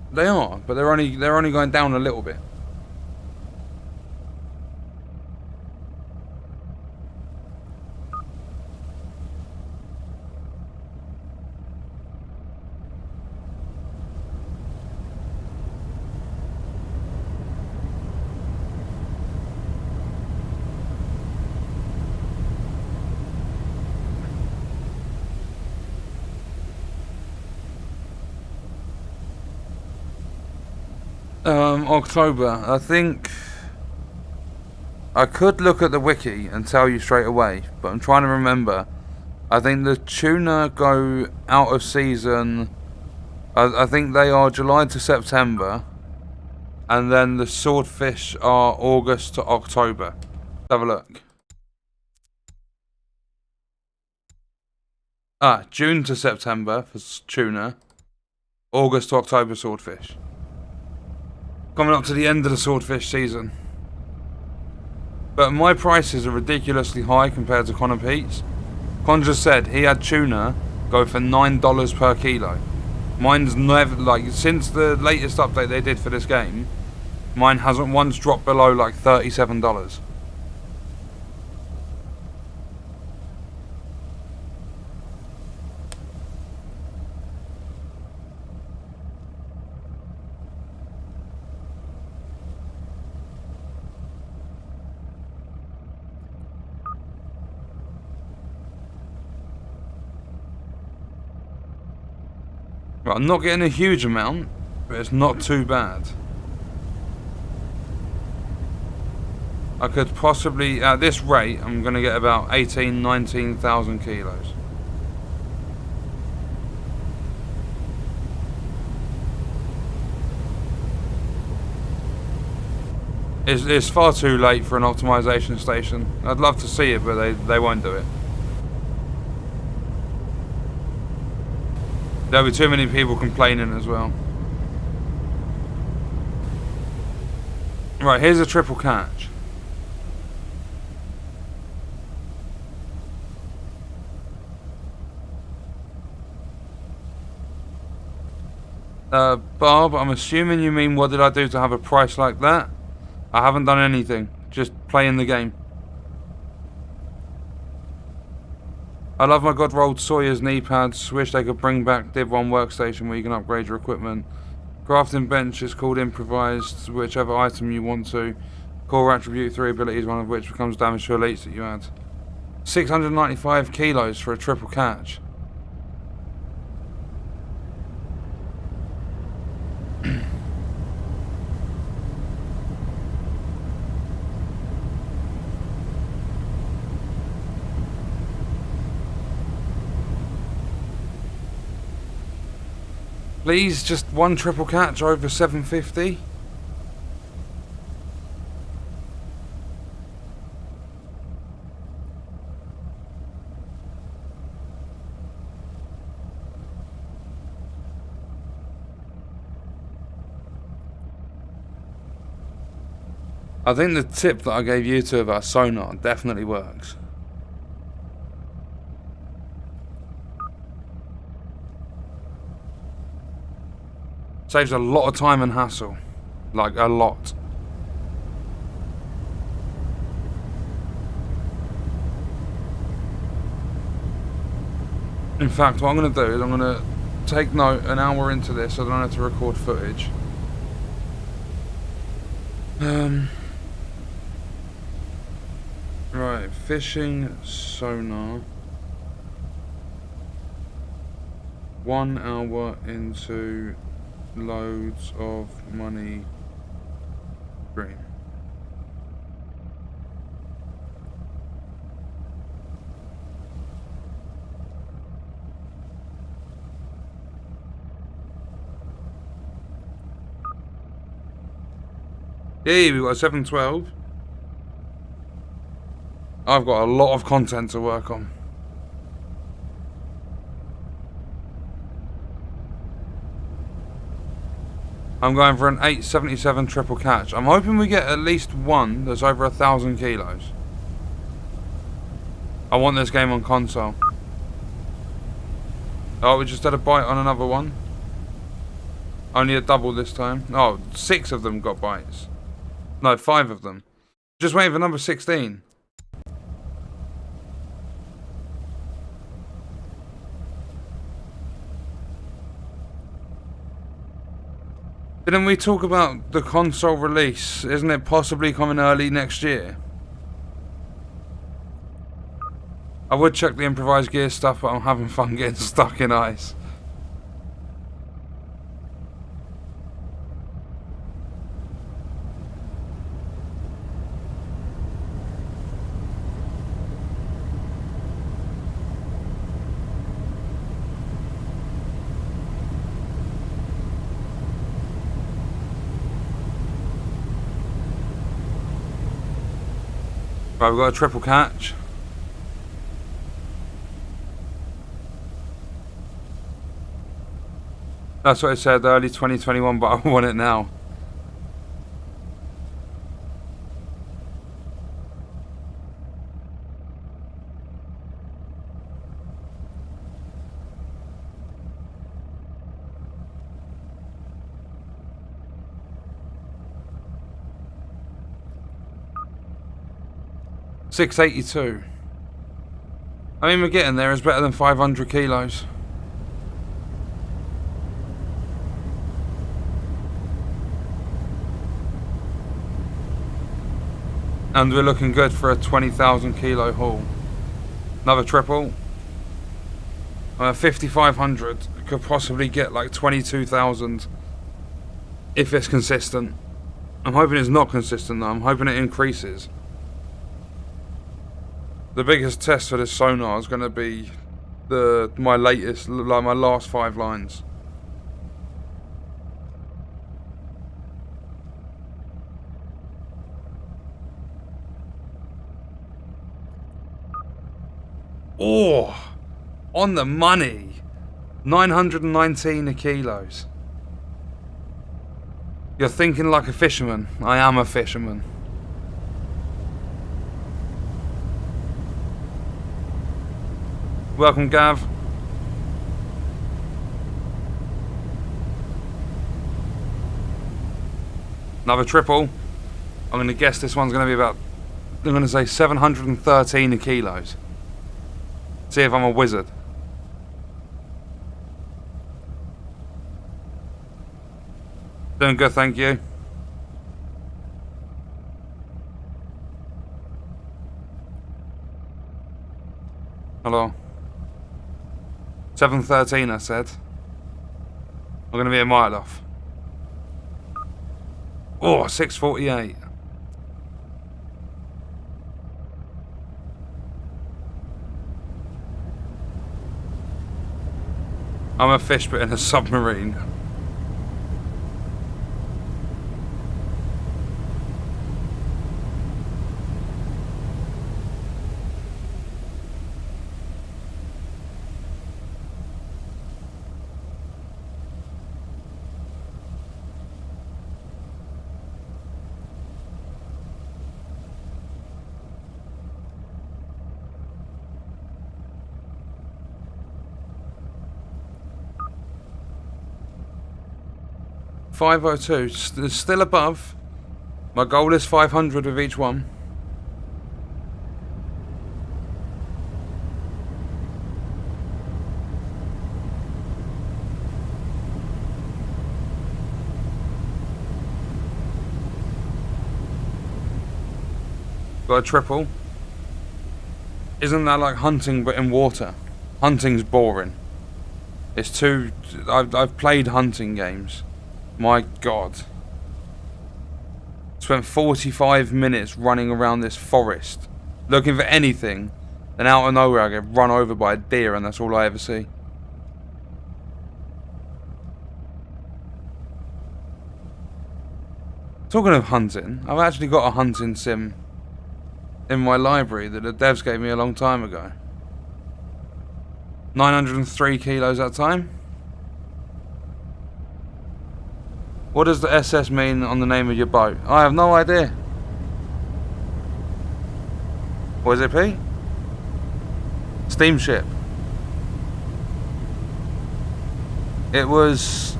They are, but they're only going down a little bit. October. I think I could look at the wiki and tell you straight away, but I'm trying to remember. I think the tuna go out of season. I think they are July to September, and then the swordfish are August to October. Have a look. June to September for tuna, August to October swordfish. Coming up to the end of the swordfish season. But my prices are ridiculously high compared to Connor Pete's. Con just said he had tuna go for $9 per kilo. Mine's never, like, since the latest update they did for this game, mine hasn't once dropped below like $37. Right, I'm not getting a huge amount, but it's not too bad. I could possibly, at this rate, I'm going to get about 19,000 kilos. It's far too late for an optimization station. I'd love to see it, but they won't do it. There'll be too many people complaining as well. Right, here's a triple catch. Barb, I'm assuming you mean what did I do to have a price like that? I haven't done anything, just playing the game. I love my God rolled Sawyer's knee pads. Wish they could bring back Div 1 workstation where you can upgrade your equipment. Crafting bench is called improvised, whichever item you want to. Core attribute 3 abilities, one of which becomes damage to elites that you add. 695 kilos for a triple catch. Please, just one triple catch over 750. I think the tip that I gave you two about sonar definitely works. Saves a lot of time and hassle. Like, a lot. In fact, what I'm going to do is I'm going to take note an hour into this so I don't have to record footage. Right, fishing sonar. 1 hour into loads of money stream. Hey, we've got a 712. I've got a lot of content to work on. I'm going for an 877 triple catch. I'm hoping we get at least one that's over 1,000 kilos. I want this game on console. Oh, we just had a bite on another one. Only a double this time. Oh, 6 of them got bites. No, 5 of them. Just waiting for number 16. Didn't we talk about the console release? Isn't it possibly coming early next year? I would check the improvised gear stuff, but I'm having fun getting stuck in ice. Right, we've got a triple catch. That's what it said, early 2021, but I want it now. $682. I mean, we're getting there. It's better than 500 kilos. And we're looking good for a 20,000 kilo haul. Another triple. 5,500 could possibly get like 22,000 if it's consistent. I'm hoping it's not consistent though. I'm hoping it increases. The biggest test for this sonar is going to be my last 5 lines. Oh, on the money. 919 kilos. You're thinking like a fisherman. I am a fisherman. Welcome, Gav. Another triple. I'm going to guess this one's going to be about, I'm going to say 713 kilos. See if I'm a wizard. Doing good, thank you. Hello. 713, I said. I'm going to be a mile off. Oh, 648. I'm a fish but in a submarine. $502, still above. My goal is 500 with each one. Got a triple. Isn't that like hunting but in water? Hunting's boring. It's too... I've played hunting games. My god. Spent 45 minutes running around this forest looking for anything, and out of nowhere I get run over by a deer, and that's all I ever see. Talking of hunting, I've actually got a hunting sim in my library that the devs gave me a long time ago. 903 kilos at a time. What does the SS mean on the name of your boat? I have no idea. What is it, Pete? Steamship. It was...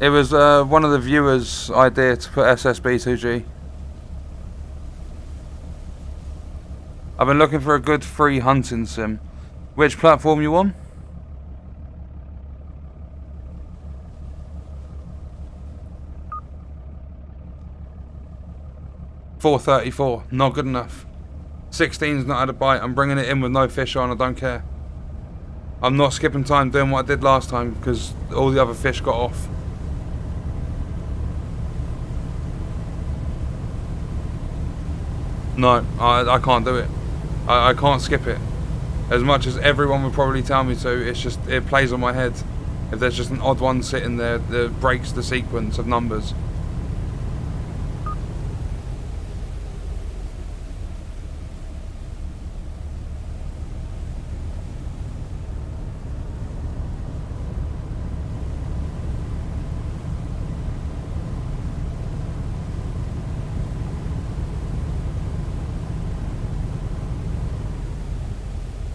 one of the viewers' idea to put SSB2G. I've been looking for a good free hunting sim. Which platform you on? $4.34, not good enough. 16's not had a bite. I'm bringing it in with no fish on. I don't care. I'm not skipping time doing what I did last time because all the other fish got off. No, I can't do it. I can't skip it. As much as everyone would probably tell me to, it's just, it plays on my head. If there's just an odd one sitting there that breaks the sequence of numbers.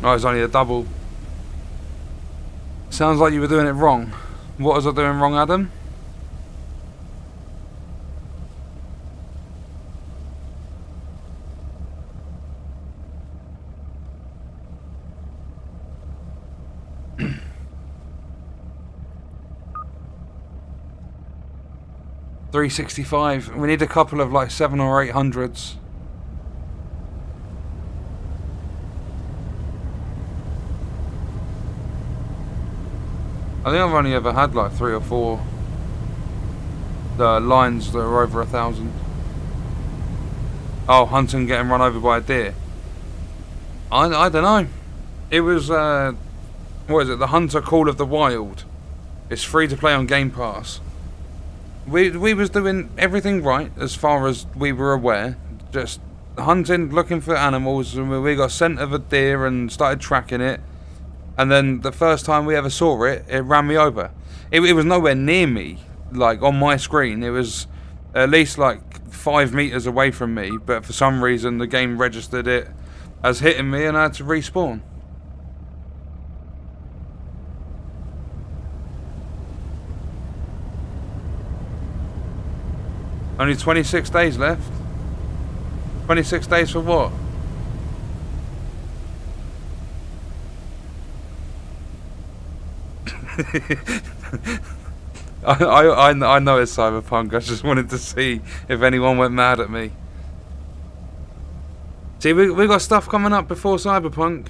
Oh, it's only a double. Sounds like you were doing it wrong. What was I doing wrong, Adam? $365. We need a couple of like 700 or 800s. I think I've only ever had like 3 or 4 lines that are over 1,000. Oh, hunting getting run over by a deer. I don't know. It was what is it? The Hunter Call of the Wild. It's free to play on Game Pass. We was doing everything right as far as we were aware. Just hunting, looking for animals, and we got scent of a deer and started tracking it. And then the first time we ever saw it, it ran me over. It was nowhere near me, like on my screen. It was at least like 5 meters away from me, but for some reason the game registered it as hitting me and I had to respawn. Only 26 days left. 26 days for what? I know it's Cyberpunk. I just wanted to see if anyone went mad at me. See, we got stuff coming up before Cyberpunk.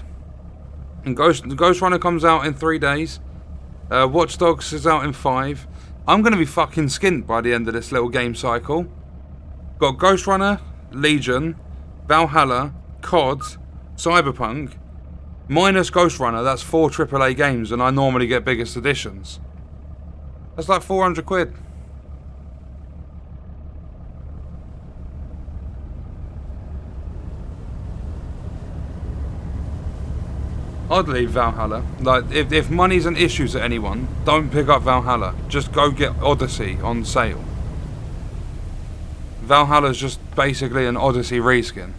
And Ghost Runner comes out in 3 days. Watch Dogs is out in 5. I'm going to be fucking skint by the end of this little game cycle. Got Ghost Runner, Legion, Valhalla, COD, Cyberpunk. Minus Ghost Runner, that's 4 AAA games, and I normally get biggest editions. That's like 400 quid. I'd leave Valhalla. Like, if money's an issue to anyone, don't pick up Valhalla. Just go get Odyssey on sale. Valhalla's just basically an Odyssey reskin.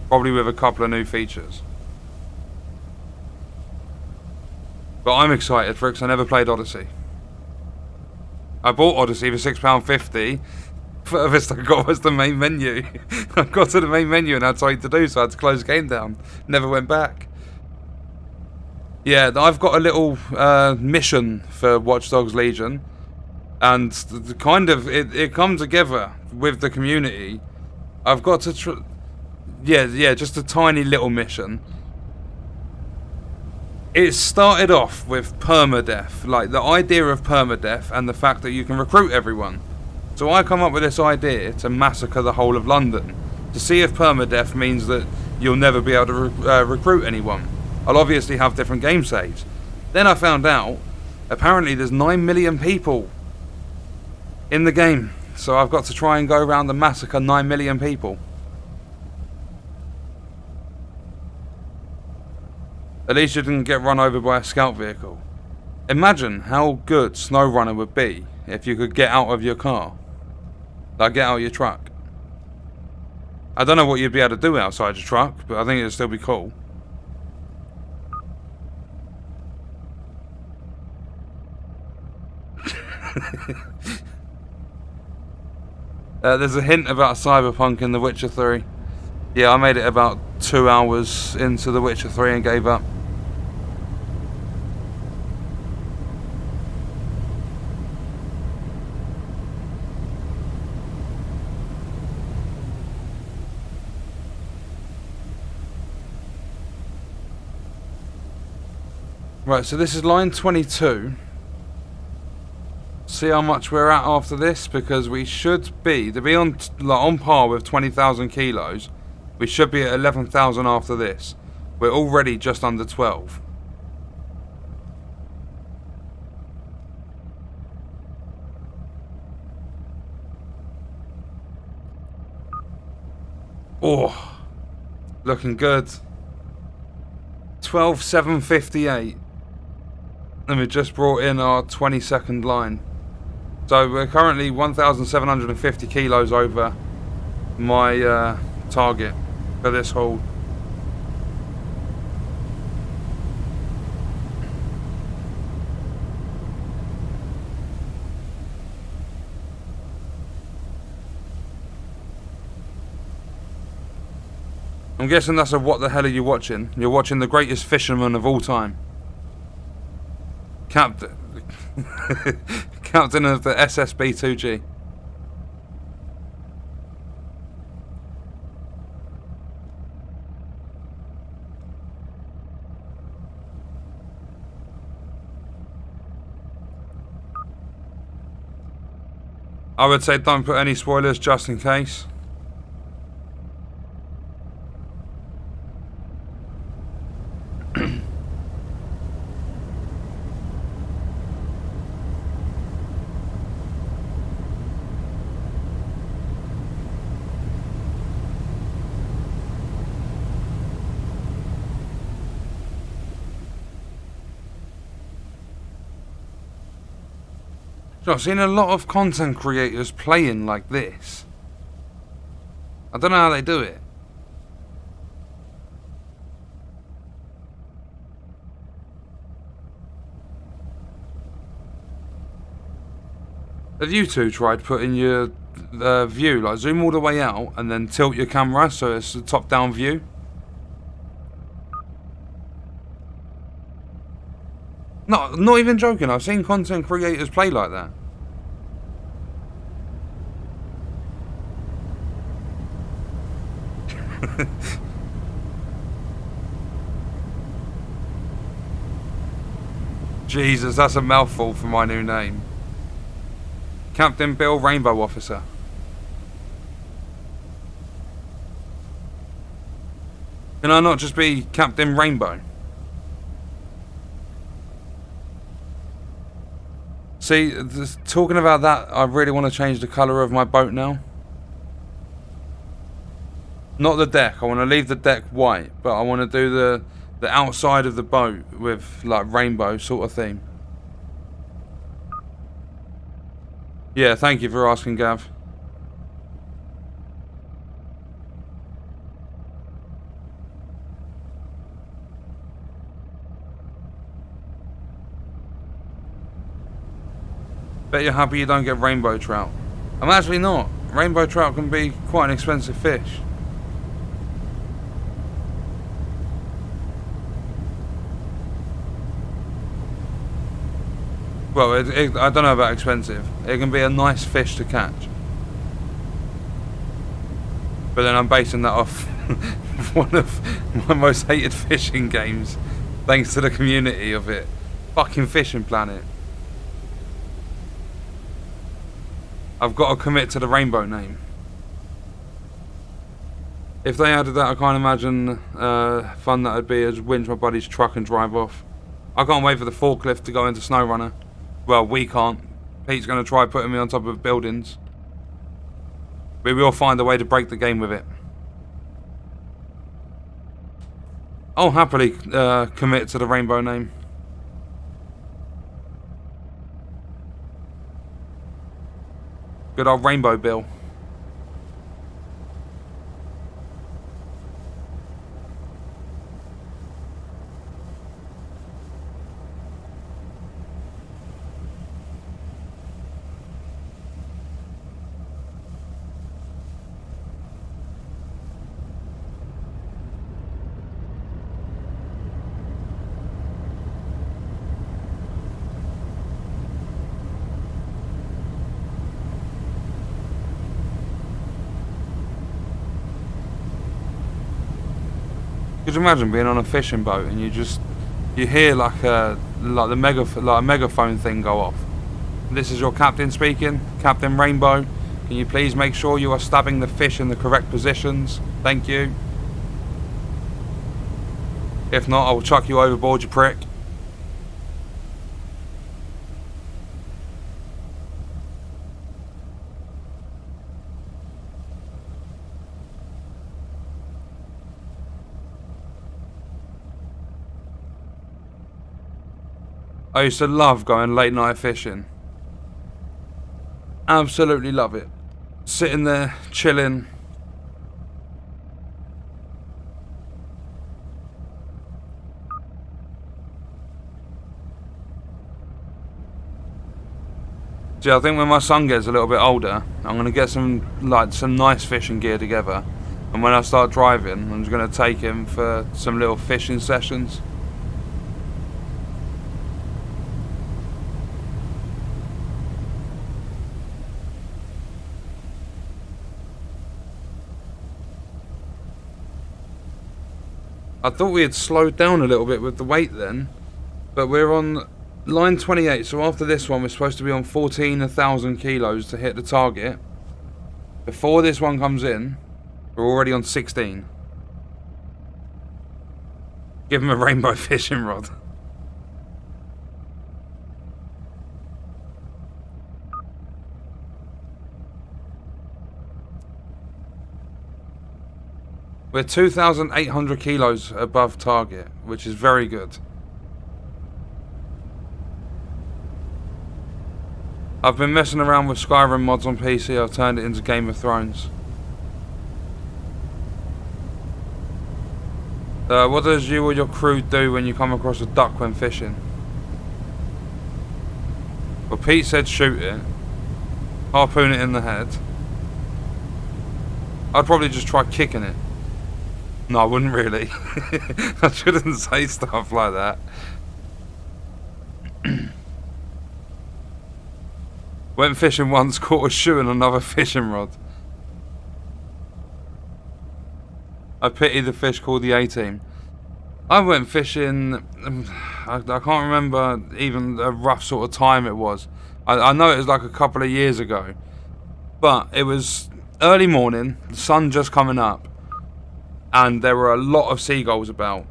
Probably with a couple of new features. But I'm excited for it because I never played Odyssey. I bought Odyssey for £6.50. Furthest I got was the main menu. I got to the main menu and had something to do, so I had to close the game down. Never went back. Yeah, I've got a little mission for Watch Dogs Legion. And the kind of it come together with the community. I've got to yeah, just a tiny little mission. It started off with permadeath, like the idea of permadeath and the fact that you can recruit everyone. So I come up with this idea to massacre the whole of London, to see if permadeath means that you'll never be able to recruit anyone. I'll obviously have different game saves. Then I found out, apparently there's 9 million people in the game, so I've got to try and go around and massacre 9 million people. At least you didn't get run over by a scout vehicle. Imagine how good SnowRunner would be if you could get out of your car. Like, get out of your truck. I don't know what you'd be able to do outside your truck, but I think it'd still be cool. There's a hint about Cyberpunk in The Witcher 3. Yeah, I made it about 2 hours into The Witcher 3 and gave up. Right, so this is line 22. See how much we're at after this, because we should be, to be on par with 20,000 kilos, we should be at 11,000 after this. We're already just under 12. Oh, looking good. 12,758. And we just brought in our 22nd line. So we're currently 1,750 kilos over my target for this haul. I'm guessing that's a what the hell are you watching? You're watching the greatest fisherman of all time. Captain of the SSB-2G. I would say don't put any spoilers just in case. So I've seen a lot of content creators playing like this. I don't know how they do it. Have you two tried putting your view, like zoom all the way out and then tilt your camera so it's a top-down view? No, not even joking. I've seen content creators play like that. Jesus, that's a mouthful for my new name. Captain Bill Rainbow Officer. Can I not just be Captain Rainbow? See, talking about that, I really want to change the colour of my boat now. Not the deck, I want to leave the deck white, but I want to do the outside of the boat with like rainbow sort of theme. Yeah, thank you for asking, Gav. Bet you're happy you don't get rainbow trout. I'm actually not. Rainbow trout can be quite an expensive fish. Well, I don't know about expensive. It can be a nice fish to catch. But then I'm basing that off one of my most hated fishing games, thanks to the community of it. Fucking Fishing Planet. I've got to commit to the rainbow name. If they added that, I can't imagine fun that would be as winch my buddy's truck and drive off. I can't wait for the forklift to go into SnowRunner. Well, we can't. Pete's going to try putting me on top of buildings. We will find a way to break the game with it. I'll happily commit to the rainbow name. Good old Rainbow Bill. Could you imagine being on a fishing boat and you hear like a megaphone thing go off? This is your captain speaking, Captain Rainbow. Can you please make sure you are stabbing the fish in the correct positions? Thank you. If not, I will chuck you overboard, you prick. I used to love going late night fishing. Absolutely love it. Sitting there, chilling. See, I think when my son gets a little bit older, I'm going to get some nice fishing gear together. And when I start driving, I'm just going to take him for some little fishing sessions. I thought we had slowed down a little bit with the weight then, but we're on line 28, so after this one we're supposed to be on 14,000 kilos to hit the target. Before this one comes in, we're already on 16. Give him a rainbow fishing rod. We're 2,800 kilos above target, which is very good. I've been messing around with Skyrim mods on PC. I've turned it into Game of Thrones. What does you or your crew do when you come across a duck when fishing? Well, Pete said shoot it. Harpoon it in the head. I'd probably just try kicking it. No, I wouldn't really. I shouldn't say stuff like that. Went fishing once, caught a shoe and another fishing rod. I pity the fish called the A-Team. I went fishing, I can't remember even a rough sort of time it was. I know it was like a couple of years ago. But it was early morning, the sun just coming up. And there were a lot of seagulls about.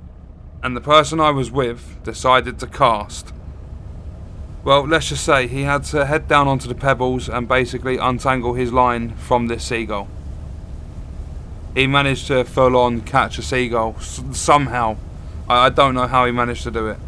And the person I was with decided to cast. Well, let's just say he had to head down onto the pebbles and basically untangle his line from this seagull. He managed to full on catch a seagull somehow. I don't know how he managed to do it.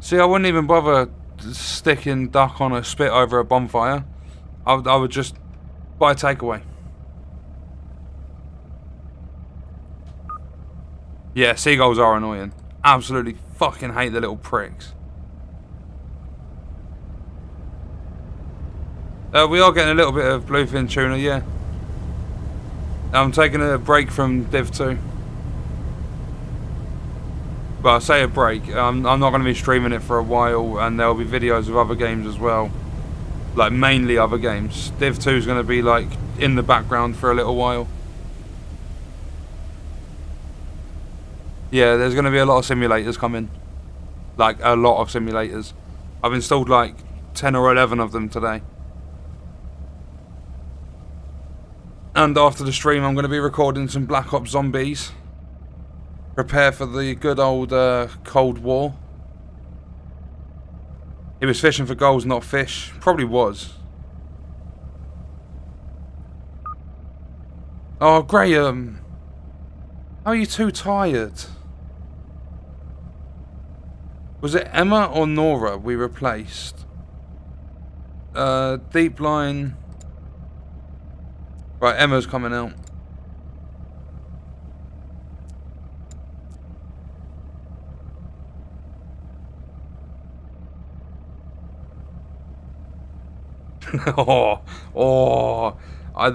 See, I wouldn't even bother sticking duck on a spit over a bonfire. I would just buy takeaway. Yeah, seagulls are annoying. Absolutely fucking hate the little pricks. We are getting a little bit of bluefin tuna, yeah. I'm taking a break from Div 2. But I say a break, I'm not going to be streaming it for a while, and there'll be videos of other games as well. Like, mainly other games. Div 2 is going to be, like, in the background for a little while. Yeah, there's going to be a lot of simulators coming. Like, a lot of simulators. I've installed, like, 10 or 11 of them today. And after the stream, I'm going to be recording some Black Ops Zombies. Prepare for the good old Cold War. He was fishing for goals, not fish. Probably was. Oh, Graham. How are you too tired? Was it Emma or Nora we replaced? Deep line. Right, Emma's coming out.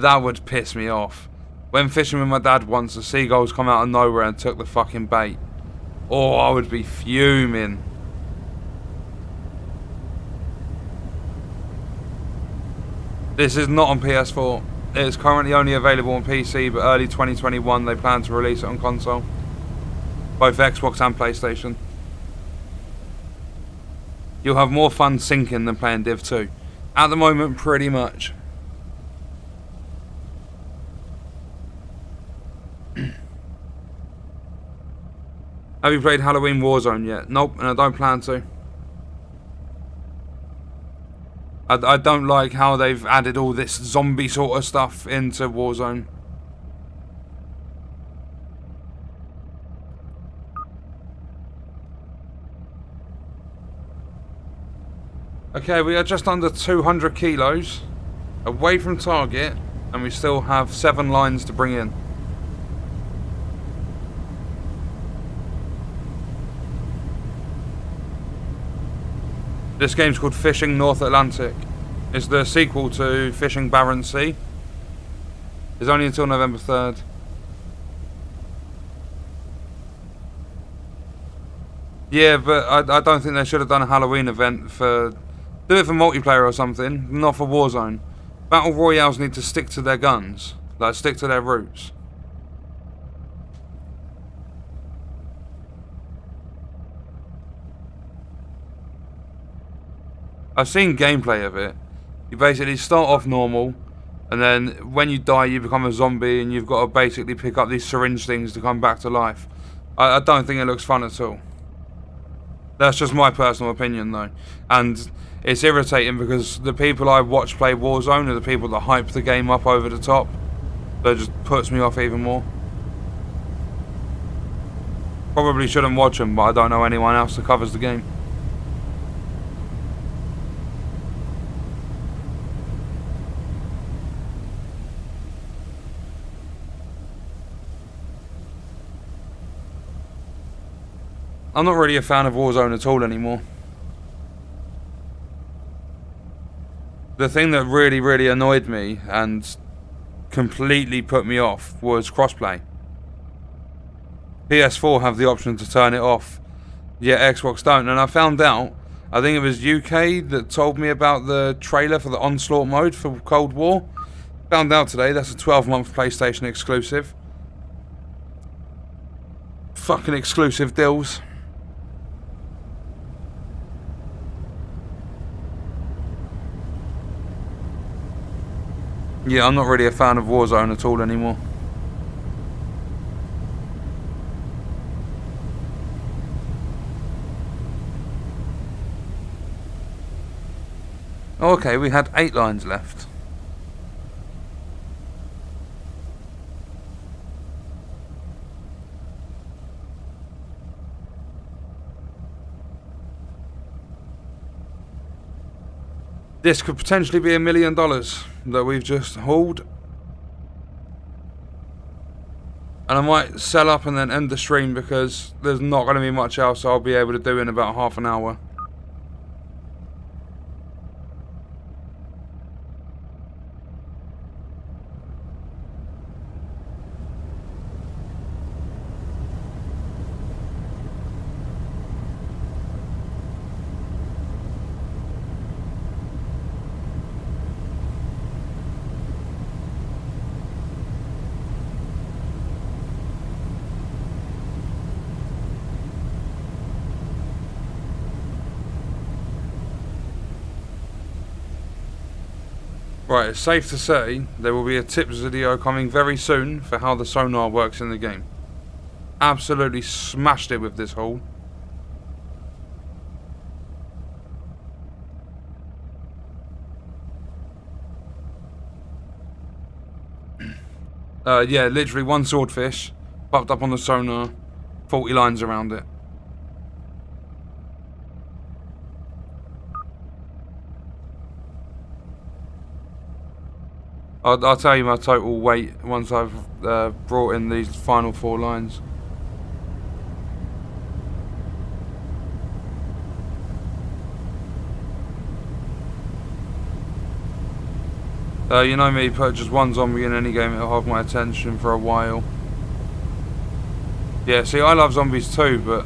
That would piss me off. When fishing with my dad once, the seagulls come out of nowhere and took the fucking bait. Oh, I would be fuming. This is not on PS4. It is currently only available on PC, but early 2021 they plan to release it on console. Both Xbox and PlayStation. You'll have more fun sinking than playing Div 2. At the moment, pretty much. Have you played Halloween Warzone yet? Nope, and I don't plan to. I don't like how they've added all this zombie sort of stuff into Warzone. Okay, we are just under 200 kilos away from target, and we still have 7 lines to bring in. This game's called Fishing North Atlantic. It's the sequel to Fishing Barents Sea. It's only until November 3rd. Yeah, but I don't think they should have done a Halloween event for... Do it for multiplayer or something, not for Warzone. Battle Royales need to stick to their guns. Like, stick to their roots. I've seen gameplay of it. You basically start off normal, and then when you die you become a zombie, and you've got to basically pick up these syringe things to come back to life. I don't think it looks fun at all. That's just my personal opinion though. And it's irritating because the people I watch play Warzone are the people that hype the game up over the top. So it just puts me off even more. Probably shouldn't watch them, but I don't know anyone else that covers the game. I'm not really a fan of Warzone at all anymore. The thing that really, really annoyed me and completely put me off was crossplay. PS4 have the option to turn it off, yet Xbox don't. And I found out, I think it was UK that told me about the trailer for the Onslaught mode for Cold War. Found out today that's a 12-month PlayStation exclusive. Fucking exclusive deals. Yeah, I'm not really a fan of Warzone at all anymore. Okay, we had 8 lines left. This could potentially be $1 million that we've just hauled. And I might sell up and then end the stream because there's not going to be much else I'll be able to do in about half an hour. Right, it's safe to say there will be a tips video coming very soon for how the sonar works in the game. Absolutely smashed it with this haul. Yeah, literally one swordfish popped up on the sonar, 40 lines around it. I'll tell you my total weight once I've brought in these final 4 lines. You know me, put just one zombie in any game, it'll hold my attention for a while. Yeah, see, I love zombies too, but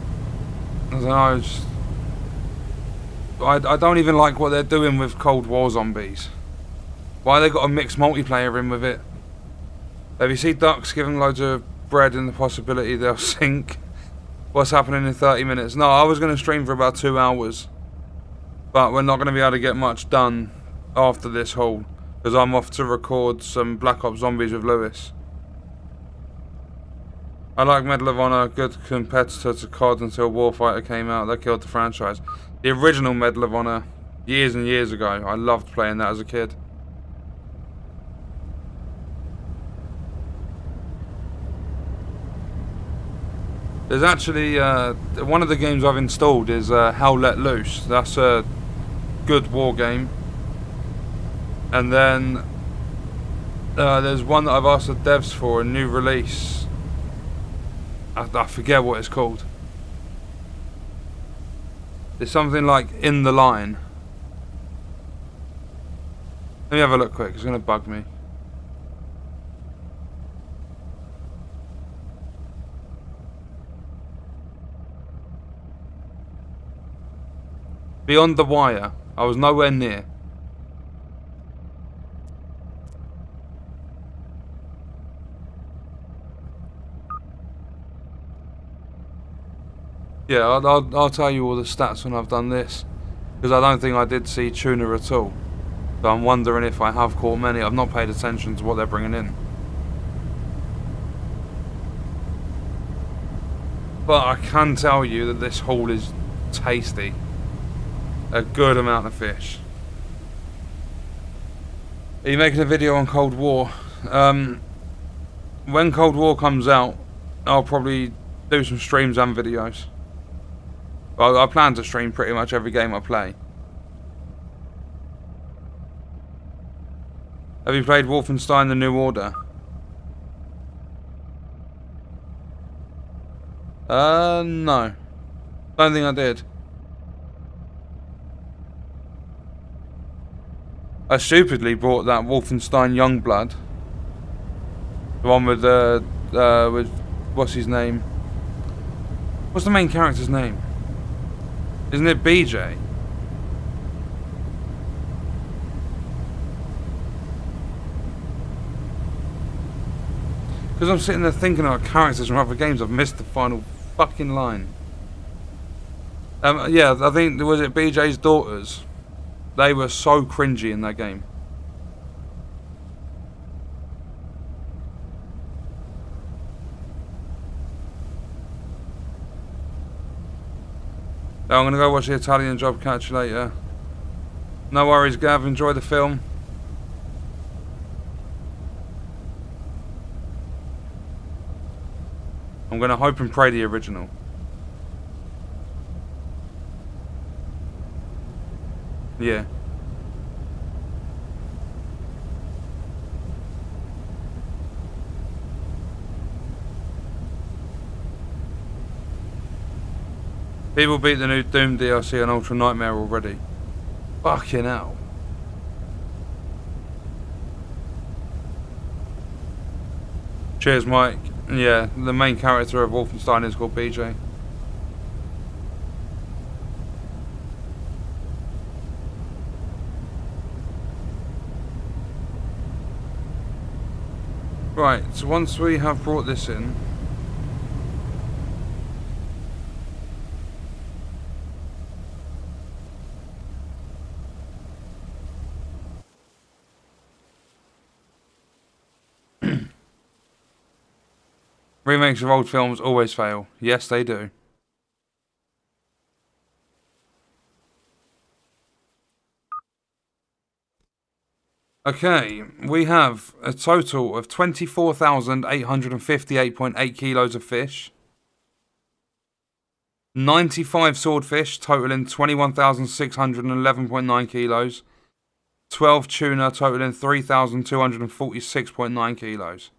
I don't know, I don't even like what they're doing with Cold War zombies. Why they got a mixed multiplayer in with it? Have you seen ducks giving loads of bread and the possibility they'll sink? What's happening in 30 minutes? No, I was going to stream for about 2 hours. But we're not going to be able to get much done after this haul. Because I'm off to record some Black Ops Zombies with Lewis. I like Medal of Honor, good competitor to COD until Warfighter came out. They killed the franchise. The original Medal of Honor, years and years ago. I loved playing that as a kid. There's actually, one of the games I've installed is Hell Let Loose. That's a good war game. And then there's one that I've asked the devs for, a new release. I forget what it's called. It's something like In the Line. Let me have a look quick, it's going to bug me. Beyond the Wire. I was nowhere near. Yeah, I'll tell you all the stats when I've done this. Because I don't think I did see tuna at all. So I'm wondering if I have caught many. I've not paid attention to what they're bringing in. But I can tell you that this haul is tasty. A good amount of fish. Are you making a video on Cold War? When Cold War comes out, I'll probably do some streams and videos. I plan to stream pretty much every game I play. Have you played Wolfenstein: The New Order? No. Don't think I did. I stupidly bought that Wolfenstein Youngblood. The one with what's his name? What's the main character's name? Isn't it BJ? Because I'm sitting there thinking about characters from other games, I've missed the final fucking line. Yeah, I think, was it BJ's daughters? They were so cringy in that game. I'm going to go watch the Italian Job, catch you later. No worries, Gav, enjoy the film. I'm going to hope and pray the original. Yeah. People beat the new Doom DLC on Ultra Nightmare already. Fucking hell. Cheers, Mike. Yeah, the main character of Wolfenstein is called BJ. Right, so once we have brought this in, remakes of old films always fail. Yes, they do. Okay, we have a total of 24,858.8 kilos of fish. 95 swordfish, totaling 21,611.9 kilos. 12 tuna, totaling 3,246.9 kilos.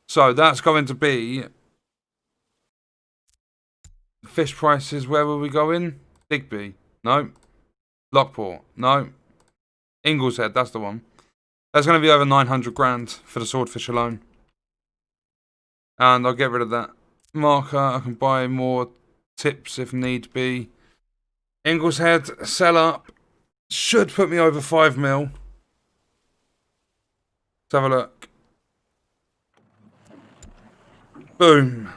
So that's going to be fish prices. Where will we go in? Digby. No. Lockport. No. Ingleshead, that's the one. That's going to be over 900 grand for the swordfish alone. And I'll get rid of that marker. I can buy more tips if need be. Ingleshead, sell up. Should put me over 5 mil. Let's have a look. Boom.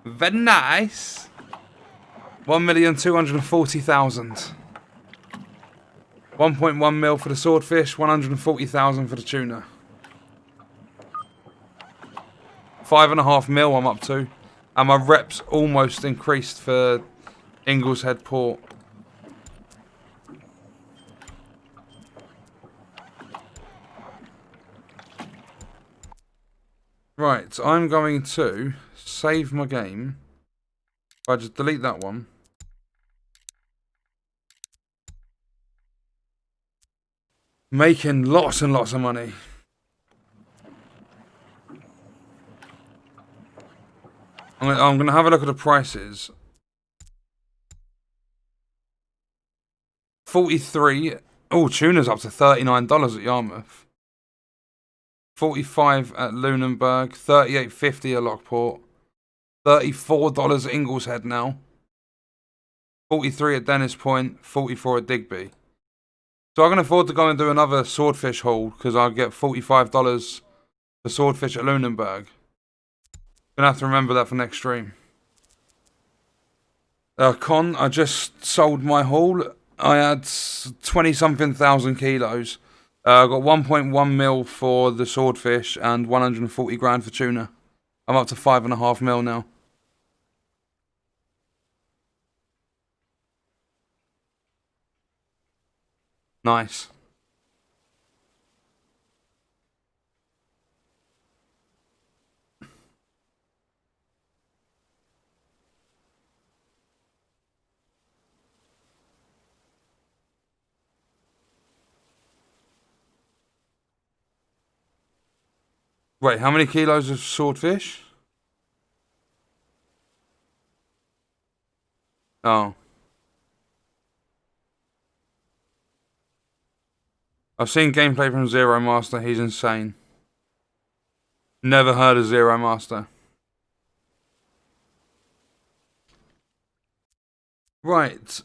Very nice. 1,240,000. 1.1 mil for the swordfish, 140,000 for the tuna. 5.5 mil I'm up to. And my reps almost increased for Ingleshead Port. Right, I'm going to save my game. I just delete that one. Making lots and lots of money. I'm going to have a look at the prices. 43. Oh, tuna's up to $39 at Yarmouth. 45 at Lunenburg. 38.50 at Lockport. $34 at Ingleshead now. 43 at Dennis Point. 44 at Digby. So I can afford to go and do another swordfish haul because I'll get $45 for swordfish at Lunenburg. Gonna have to remember that for next stream. Con, I just sold my haul. I had 20-something thousand kilos. I got 1.1 mil for the swordfish and 140 grand for tuna. I'm up to 5.5 mil now. Nice. Wait, how many kilos of swordfish? Oh. I've seen gameplay from Zero Master. He's insane. Never heard of Zero Master. Right.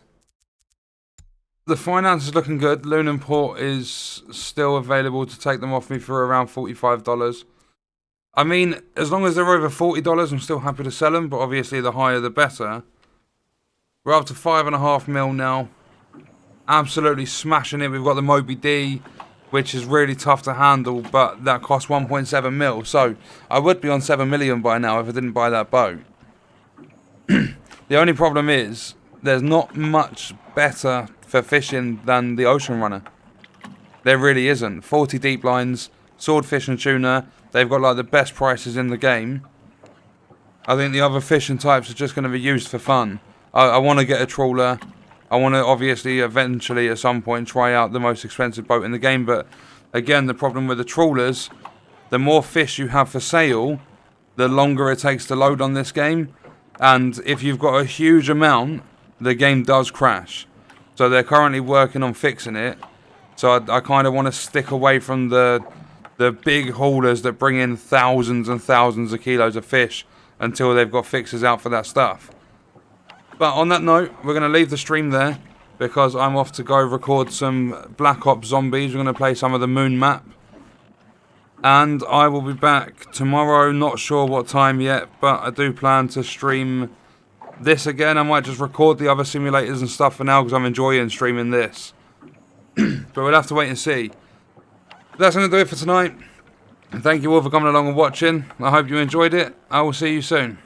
The finance is looking good. Lunenport is still available to take them off me for around $45. I mean, as long as they're over $40, I'm still happy to sell them. But obviously, the higher the better. We're up to 5.5 mil now. Absolutely smashing it. We've got the Moby D, which is really tough to handle, but that costs 1.7 mil. So I would be on 7 million by now if I didn't buy that boat. The only problem is there's not much better for fishing than the Ocean Runner. There really isn't. 40 deep lines, swordfish and tuna. They've got like the best prices in the game. I think the other fishing types are just going to be used for fun. I want to get a trawler. I want to obviously eventually at some point try out the most expensive boat in the game. But again, the problem with the trawlers, the more fish you have for sale, the longer it takes to load on this game. And if you've got a huge amount, the game does crash. So they're currently working on fixing it. So I kind of want to stick away from the big haulers that bring in thousands and thousands of kilos of fish until they've got fixes out for that stuff. But on that note, we're going to leave the stream there because I'm off to go record some Black Ops Zombies. We're going to play some of the Moon map. And I will be back tomorrow, not sure what time yet, but I do plan to stream this again. I might just record the other simulators and stuff for now because I'm enjoying streaming this. But we'll have to wait and see. That's going to do it for tonight. Thank you all for coming along and watching. I hope you enjoyed it. I will see you soon.